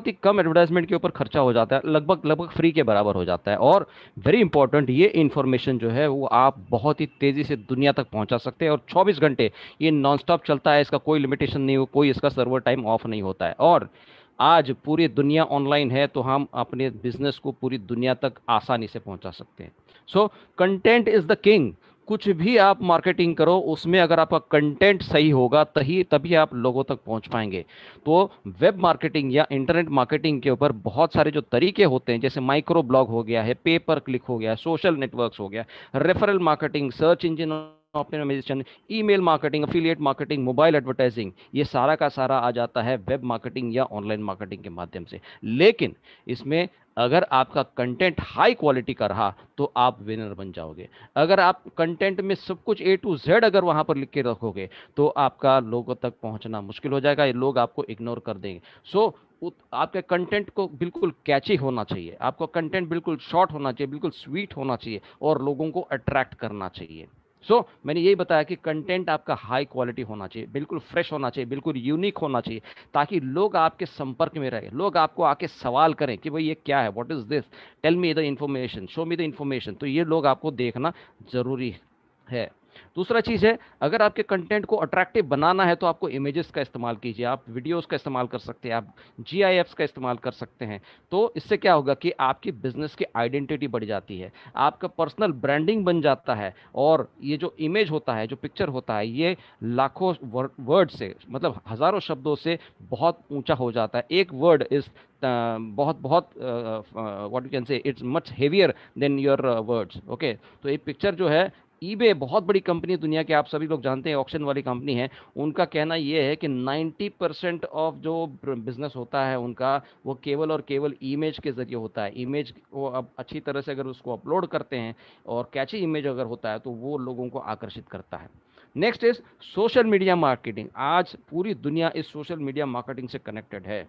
ही कम एडवर्टाइजमेंट के ऊपर खर्चा हो जाता है, लगभग लगभग फ्री के बराबर हो जाता है। और वेरी इंपॉर्टेंट, ये इन्फॉर्मेशन जो है वो आप बहुत ही तेज़ी से दुनिया तक पहुंचा सकते हैं, और 24 घंटे ये नॉन स्टॉप चलता है, इसका कोई लिमिटेशन नहीं हो, कोई इसका सर्वर टाइम ऑफ नहीं होता है। और आज पूरी दुनिया ऑनलाइन है, तो हम अपने बिजनेस को पूरी दुनिया तक आसानी से पहुंचा सकते हैं। So content is the king. कुछ भी आप मार्केटिंग करो, उसमें अगर आपका कंटेंट सही होगा तभी आप लोगों तक पहुंच पाएंगे। तो वेब मार्केटिंग या इंटरनेट मार्केटिंग के ऊपर बहुत सारे जो तरीके होते हैं, जैसे माइक्रो ब्लॉग हो गया है, पे पर क्लिक हो गया है, सोशल नेटवर्क्स हो गया, referral marketing, search engine optimisation, email marketing, affiliate marketing, mobile advertising, ये सारा का सारा आ जाता है वेब मार्केटिंग या ऑनलाइन मार्केटिंग के माध्यम से। लेकिन इसमें अगर आपका कंटेंट हाई क्वालिटी का रहा तो आप विनर बन जाओगे। अगर आप कंटेंट में सब कुछ A to Z अगर वहां पर लिख के रखोगे तो आपका लोगों तक पहुंचना मुश्किल हो जाएगा, ये लोग आपको इग्नोर कर देंगे। सो आपके कंटेंट को बिल्कुल कैची होना चाहिए, आपका कंटेंट बिल्कुल शॉर्ट होना चाहिए, बिल्कुल स्वीट होना चाहिए, और लोगों को अट्रैक्ट करना चाहिए। मैंने यही बताया कि कंटेंट आपका हाई क्वालिटी होना चाहिए, बिल्कुल फ्रेश होना चाहिए, बिल्कुल यूनिक होना चाहिए, ताकि लोग आपके संपर्क में रहे, लोग आपको आके सवाल करें कि भाई ये क्या है, what is this, tell me the information, show me the information. तो ये लोग आपको देखना जरूरी है। दूसरा चीज़ है, अगर आपके कंटेंट को अट्रैक्टिव बनाना है तो आपको इमेजेस का इस्तेमाल कीजिए, आप वीडियोस का इस्तेमाल कर सकते हैं, आप GIFs का इस्तेमाल कर सकते हैं। तो इससे क्या होगा कि आपकी बिजनेस की आइडेंटिटी बढ़ जाती है, आपका पर्सनल ब्रांडिंग बन जाता है। और ये जो इमेज होता है, जो पिक्चर होता है, ये लाखों वर्ड से, मतलब हजारों शब्दों से बहुत ऊंचा हो जाता है। एक वर्ड इज बहुत बहुत what you can say, it's much heavier than your words. Okay, तो एक पिक्चर जो है, ईबे बहुत बड़ी कंपनी दुनिया के, आप सभी लोग जानते हैं, ऑक्शन वाली कंपनी है। उनका कहना यह है कि 90% ऑफ जो बिजनेस होता है उनका, वो केवल और केवल इमेज के जरिए होता है। इमेज को अब अच्छी तरह से अगर उसको अपलोड करते हैं और कैची इमेज अगर होता है तो वो लोगों को आकर्षित करता है। Next is social media marketing. आज पूरी दुनिया इस सोशल मीडिया मार्केटिंग से कनेक्टेड है।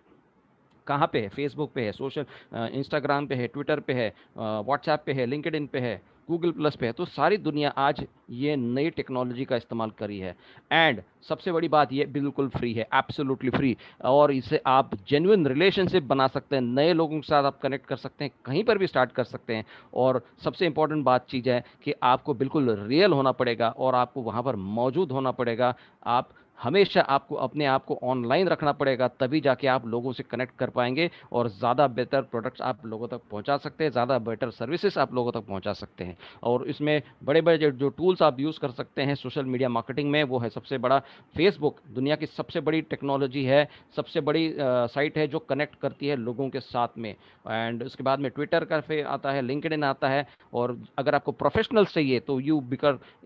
कहाँ पे है? फेसबुक पे है, सोशल इंस्टाग्राम पे है, ट्विटर पे है, व्हाट्सएप पे है, लिंक्डइन पे है, गूगल प्लस पे है। तो सारी दुनिया आज ये नई टेक्नोलॉजी का इस्तेमाल करी है। एंड सबसे बड़ी बात, ये बिल्कुल फ्री है, एब्सोल्युटली फ्री। और इसे आप जेन्युइन रिलेशनशिप बना सकते हैं, नए लोगों के साथ आप कनेक्ट कर सकते हैं, कहीं पर भी स्टार्ट कर सकते हैं। और सबसे इंपॉर्टेंट बात चीज़ है कि आपको बिल्कुल रियल होना पड़ेगा और आपको वहाँ पर मौजूद होना पड़ेगा। आप हमेशा आपको अपने आप को ऑनलाइन रखना पड़ेगा, तभी जाके आप लोगों से कनेक्ट कर पाएंगे और ज़्यादा बेहतर प्रोडक्ट्स आप लोगों तक पहुंचा सकते हैं, ज़्यादा बेटर सर्विसेज आप लोगों तक पहुंचा सकते हैं। और इसमें बड़े बड़े जो टूल्स आप यूज़ कर सकते हैं सोशल मीडिया मार्केटिंग में, वो है सबसे बड़ा फेसबुक। दुनिया की सबसे बड़ी टेक्नोलॉजी है, सबसे बड़ी साइट है जो कनेक्ट करती है लोगों के साथ में। एंड उसके बाद में ट्विटर का फिर आता है, लिंक्डइन आता है। और अगर आपको प्रोफेशनल चाहिए तो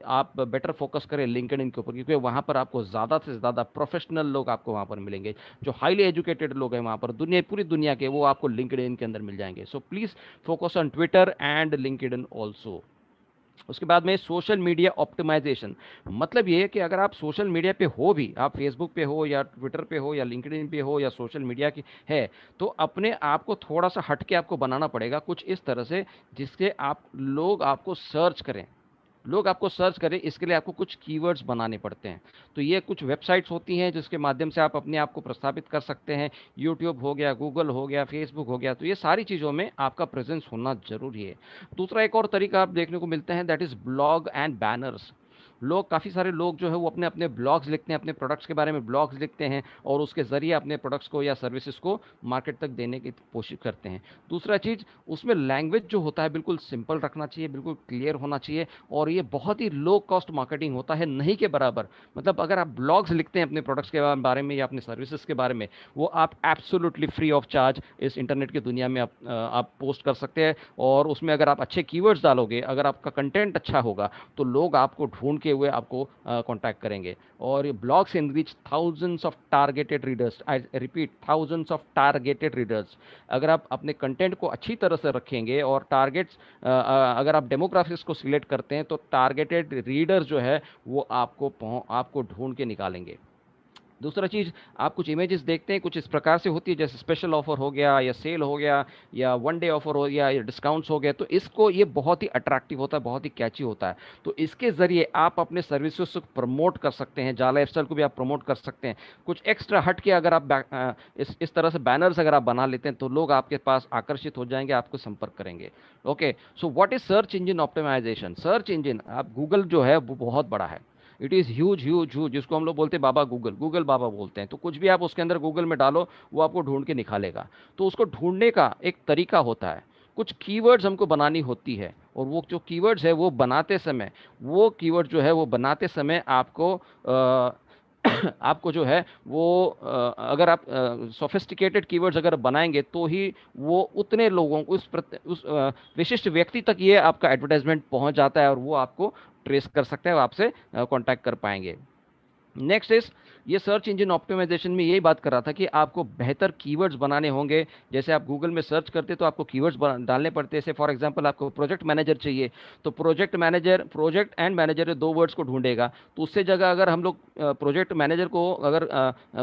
आप बेटर फोकस करें लिंक्डइन के ऊपर, क्योंकि वहाँ पर आपको ज़्यादा से ज़्यादा प्रोफेशनल लोग आपको वहाँ पर मिलेंगे, जो हाईली एजुकेटेड लोग हैं वहाँ पर पूरी दुनिया के, वो आपको लिंक्डइन के अंदर मिल जाएंगे। So please focus on Twitter and LinkedIn also. उसके बाद में सोशल मीडिया ऑप्टिमाइजेशन, मतलब ये है कि अगर आप सोशल मीडिया पे हो भी, आप फेसबुक पे हो या ट्विटर पे हो या लिंक्डइन पे हो या सोशल मीडिया की है, तो अपने आप को थोड़ा सा हट के आपको बनाना पड़ेगा कुछ इस तरह से जिसके लोग आपको सर्च करें। इसके लिए आपको कुछ कीवर्ड्स बनाने पड़ते हैं। तो ये कुछ वेबसाइट्स होती हैं जिसके माध्यम से आप अपने आप को प्रस्थापित कर सकते हैं। यूट्यूब हो गया, गूगल हो गया, फेसबुक हो गया। तो ये सारी चीज़ों में आपका प्रेजेंस होना जरूरी है। दूसरा एक और तरीका आप देखने को मिलता है, that is blog and banners. लोग, काफ़ी सारे लोग जो है वो अपने अपने ब्लॉग्स लिखते हैं, अपने प्रोडक्ट्स के बारे में ब्लॉग्स लिखते हैं और उसके ज़रिए अपने प्रोडक्ट्स को या सर्विसेज को मार्केट तक देने की कोशिश करते हैं। दूसरा चीज़, उसमें लैंग्वेज जो होता है बिल्कुल सिंपल रखना चाहिए, बिल्कुल क्लियर होना चाहिए, और ये बहुत ही लो कॉस्ट मार्केटिंग होता है, नहीं के बराबर। मतलब अगर आप ब्लॉग्स लिखते हैं अपने प्रोडक्ट्स के बारे में या अपने सर्विसेज के बारे में, वो आप एब्सोल्युटली फ्री ऑफ चार्ज इस इंटरनेट की दुनिया में आप पोस्ट कर सकते हैं। और उसमें अगर आप अच्छे कीवर्ड्स डालोगे, अगर आपका कंटेंट अच्छा होगा, तो लोग आपको ढूंढ के हुए आपको कांटेक्ट करेंगे। और blogs can reach thousands of targeted readers, I repeat, thousands of targeted readers. अगर आप अपने कंटेंट को अच्छी तरह से रखेंगे और टारगेट्स, अगर आप डेमोग्राफिक्स को सिलेक्ट करते हैं, तो टारगेटेड रीडर जो है वो आपको ढूंढ के निकालेंगे। दूसरा चीज़, आप कुछ इमेजेस देखते हैं, कुछ इस प्रकार से होती है, जैसे स्पेशल ऑफर हो गया या सेल हो गया या वन डे ऑफर हो गया या डिस्काउंट्स हो गया, तो इसको ये बहुत ही अट्रैक्टिव होता है, बहुत ही कैची होता है। तो इसके ज़रिए आप अपने सर्विसेज को प्रमोट कर सकते हैं, जाला लाइफस्टाइल को भी आप प्रमोट कर सकते हैं। कुछ एक्स्ट्रा हट के अगर आप इस तरह से बैनर्स अगर आप बना लेते हैं, तो लोग आपके पास आकर्षित हो जाएंगे, आपको संपर्क करेंगे। Okay, so what is search engine optimisation? Search engine, आप गूगल जो है वो बहुत बड़ा है, it is huge huge huge, जिसको हम लोग बोलते हैं बाबा गूगल, गूगल बाबा बोलते हैं। तो कुछ भी आप उसके अंदर गूगल में डालो, वो आपको ढूंढ के निकालेगा। तो उसको ढूंढने का एक तरीका होता है, कुछ कीवर्ड्स हमको बनानी होती है, और वो जो कीवर्ड्स है वो बनाते समय, वो कीवर्ड जो है वो बनाते समय आपको आपको जो है वो अगर आप सोफिस्टिकेटेड कीवर्ड्स अगर बनाएंगे, तो ही वो उतने लोगों को उस विशिष्ट व्यक्ति तक ये आपका एडवर्टाइजमेंट पहुंच जाता है और वो आपको ट्रेस कर सकते हैं, आपसे कांटेक्ट कर पाएंगे। नेक्स्ट इज, ये सर्च इंजन ऑप्टिमाइजेशन में यही बात कर रहा था कि आपको बेहतर कीवर्ड्स बनाने होंगे। जैसे आप गूगल में सर्च करते तो आपको कीवर्ड्स डालने पड़ते हैं। जैसे फॉर एग्जांपल आपको प्रोजेक्ट मैनेजर चाहिए, तो प्रोजेक्ट एंड मैनेजर दो वर्ड्स को ढूंढेगा। तो उससे जगह अगर हम लोग प्रोजेक्ट मैनेजर को अगर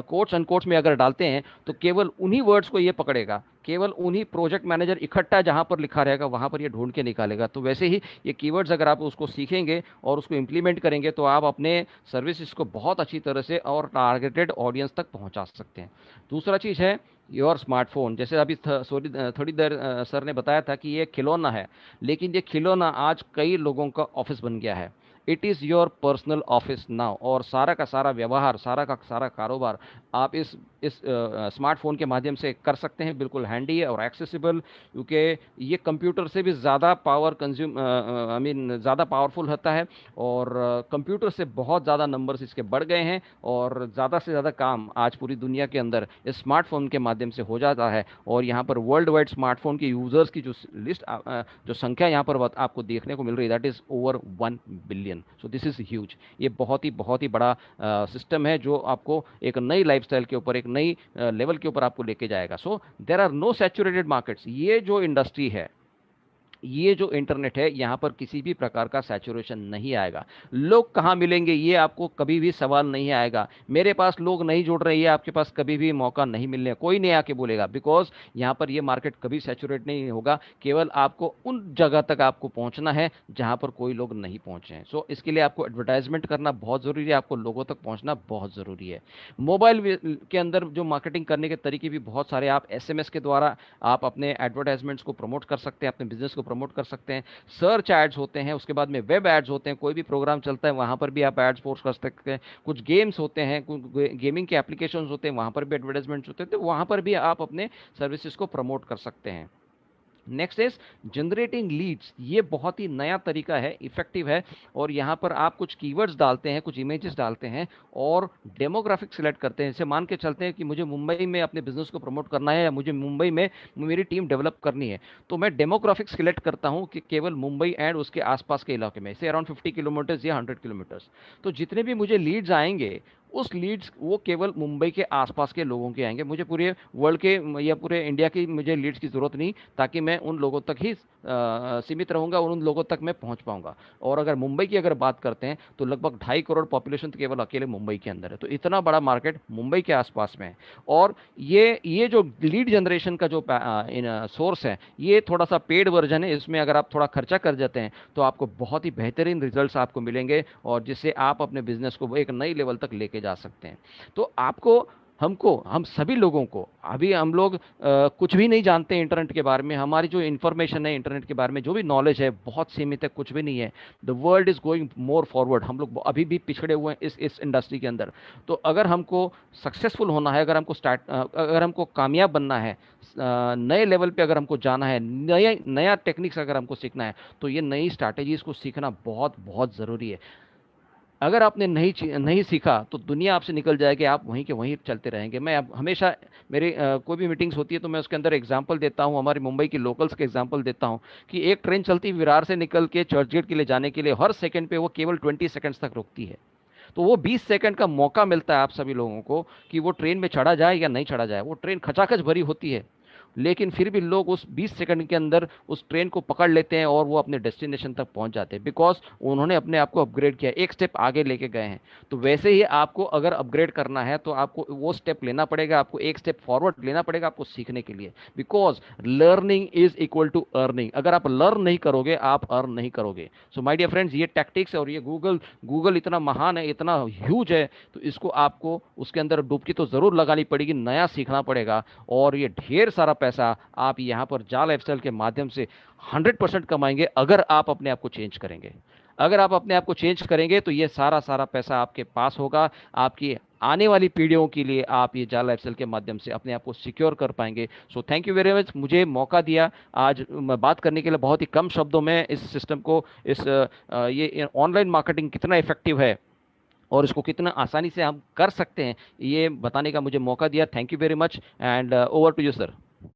कोट्स अनकोट्स में अगर डालते हैं, तो केवल उन्हीं वर्ड्स को ये पकड़ेगा, केवल उन्हीं प्रोजेक्ट मैनेजर इकट्ठा जहां पर लिखा रहेगा वहां पर ये ढूंढ के निकालेगा। तो वैसे ही ये कीवर्ड्स अगर आप उसको सीखेंगे और उसको इंप्लीमेंट करेंगे, तो आप अपने सर्विसेज को बहुत अच्छी तरह से और टारगेटेड ऑडियंस तक पहुंचा सकते हैं। दूसरा चीज़ है योर स्मार्टफोन। जैसे अभी थोड़ी देर सर ने बताया था कि ये खिलौना है, लेकिन ये खिलौना आज कई लोगों का ऑफिस बन गया है। It is your personal office now, और सारा का सारा व्यवहार, सारा का सारा कारोबार आप इस स्मार्टफोन के माध्यम से कर सकते हैं। बिल्कुल हैंडी है और एक्सेसिबल, क्योंकि ये कंप्यूटर से भी ज़्यादा पावर कंज्यूम ज़्यादा पावरफुल होता है, और कंप्यूटर से बहुत ज़्यादा नंबर्स इसके बढ़ गए हैं, और ज़्यादा से ज़्यादा काम आज पूरी दुनिया के अंदर इस स्मार्टफोन के माध्यम से हो जाता है। और यहाँ पर वर्ल्ड वाइड स्मार्टफोन के यूज़र्स की जो लिस्ट, जो संख्या यहाँ पर आपको देखने को मिल रही है, that is over 1 billion. So this is huge. ये बहुत ही बड़ा सिस्टम है, जो आपको एक नई लाइफस्टाइल के ऊपर, एक नई लेवल के ऊपर आपको लेके जाएगा। So there are no saturated markets. ये जो इंडस्ट्री है, ये जो इंटरनेट है, यहाँ पर किसी भी प्रकार का सैचुरेशन नहीं आएगा। लोग कहाँ मिलेंगे, ये आपको कभी भी सवाल नहीं आएगा। मेरे पास लोग नहीं जुड़ रहे, ये आपके पास कभी भी मौका नहीं मिलने, कोई नहीं आके बोलेगा, बिकॉज यहाँ पर ये मार्केट कभी सैचुरेट नहीं होगा। केवल आपको उन जगह तक आपको पहुँचना है जहाँ पर कोई लोग नहीं पहुँचे हैं। सो इसके लिए आपको एडवर्टाइजमेंट करना बहुत ज़रूरी है, आपको लोगों तक पहुँचना बहुत ज़रूरी है। मोबाइल के अंदर जो मार्केटिंग करने के तरीके भी बहुत सारे, आप SMS के द्वारा आप अपने एडवर्टाइजमेंट्स को प्रमोट कर सकते हैं, अपने बिजनेस को प्रमोट कर सकते हैं। सर्च एड्स होते हैं, उसके बाद में वेब एड्स होते हैं, कोई भी प्रोग्राम चलता है वहां पर भी आप एड्स पोस्ट कर सकते हैं। कुछ गेम्स होते हैं, कुछ गेमिंग के एप्लीकेशंस होते हैं, वहां पर भी एडवर्टाइजमेंट्स होते हैं, तो वहां पर भी आप अपने सर्विसेज को प्रमोट कर सकते हैं। Next is generating leads. ये बहुत ही नया तरीका है, इफेक्टिव है, और यहाँ पर आप कुछ कीवर्ड्स डालते हैं, कुछ इमेजेस डालते हैं और डेमोग्राफिक सिलेक्ट करते हैं। जैसे मान के चलते हैं कि मुझे मुंबई में अपने बिजनेस को प्रमोट करना है, या मुझे मुंबई में मेरी टीम डेवलप करनी है, तो मैं डेमोग्राफिक सिलेक्ट करता हूँ कि केवल मुंबई एंड उसके आसपास के इलाके में, से अराउंड 50 किलोमीटर्स या 100 किलोमीटर्स। तो जितने भी मुझे लीड्स आएंगे, उस लीड्स वो केवल मुंबई के आसपास के लोगों के आएंगे। मुझे पूरे वर्ल्ड के या पूरे इंडिया की मुझे लीड्स की ज़रूरत नहीं, ताकि मैं उन लोगों तक ही सीमित रहूंगा और उन लोगों तक मैं पहुंच पाऊंगा। और अगर मुंबई की अगर बात करते हैं, तो लगभग 2.5 करोड़ पॉपुलेशन तो केवल अकेले मुंबई के अंदर है। तो इतना बड़ा मार्केट मुंबई के आसपास में है। और ये जो लीड जनरेशन का जो सोर्स है, ये थोड़ा सा पेड वर्जन है। इसमें अगर आप थोड़ा खर्चा कर जाते हैं, तो आपको बहुत ही बेहतरीन रिजल्ट्स आपको मिलेंगे, और जिससे आप अपने बिजनेस को एक नई लेवल तक लेके जा सकते हैं। तो आपको हम सभी लोगों को, अभी हम लोग कुछ भी नहीं जानते हैं इंटरनेट के बारे में, हमारी जो इन्फॉर्मेशन है इंटरनेट के बारे में, जो भी नॉलेज है बहुत सीमित है, कुछ भी नहीं है। The world is going more forward, हम लोग अभी भी पिछड़े हुए हैं इस इंडस्ट्री के अंदर। तो अगर हमको सक्सेसफुल होना है, अगर हमको कामयाब बनना है, नए लेवल पे अगर हमको जाना है, नया नया टेक्निक्स अगर हमको सीखना है, तो ये नई स्ट्रैटेजीज को सीखना बहुत बहुत ज़रूरी है। अगर आपने नहीं सीखा तो दुनिया आपसे निकल जाएगी, आप वहीं के वहीं चलते रहेंगे। मैं अब हमेशा मेरे कोई भी मीटिंग्स होती है तो मैं उसके अंदर एग्जांपल देता हूँ, हमारे मुंबई की लोकल्स के एग्जांपल देता हूँ कि एक ट्रेन चलती है विरार से निकल के चर्चगेट के लिए जाने के लिए, हर सेकंड पे वो केवल 20 सेकंड्स तक रुकती है। तो वो 20 सेकंड का मौका मिलता है आप सभी लोगों को कि वो ट्रेन में चढ़ा जाए या नहीं चढ़ा जाए। वो ट्रेन खचाखच भरी होती है, लेकिन फिर भी लोग उस 20 सेकंड के अंदर उस ट्रेन को पकड़ लेते हैं और वो अपने डेस्टिनेशन तक पहुंच जाते हैं, बिकॉज उन्होंने अपने आप को अपग्रेड किया, एक स्टेप आगे लेके गए हैं। तो वैसे ही आपको अगर अपग्रेड करना है तो आपको वो स्टेप लेना पड़ेगा, आपको एक स्टेप फॉरवर्ड लेना पड़ेगा आपको सीखने के लिए, because learning is equal to earning. अगर आप लर्न नहीं करोगे आप अर्न नहीं करोगे। सो माय डियर फ्रेंड्स, ये टैक्टिक्स और ये गूगल इतना महान है, इतना ह्यूज है, तो इसको आपको उसके अंदर डुबकी तो जरूर लगानी पड़ेगी, नया सीखना पड़ेगा। और ये ढेर सारा पैसा आप यहां पर जाल लाइफस्टाइल के माध्यम से 100% कमाएंगे अगर आप अपने आप को चेंज करेंगे। अगर आप अपने आप को चेंज करेंगे तो ये सारा पैसा आपके पास होगा, आपकी आने वाली पीढ़ियों के लिए आप ये जाल लाइफस्टाइल के माध्यम से अपने आप को सिक्योर कर पाएंगे। So thank you very much, मुझे मौका दिया आज बात करने के लिए। बहुत ही कम शब्दों में इस सिस्टम को, ये ऑनलाइन मार्केटिंग कितना इफेक्टिव है और इसको कितना आसानी से हम कर सकते हैं, ये बताने का मुझे मौका दिया। Thank you very much and over to you sir.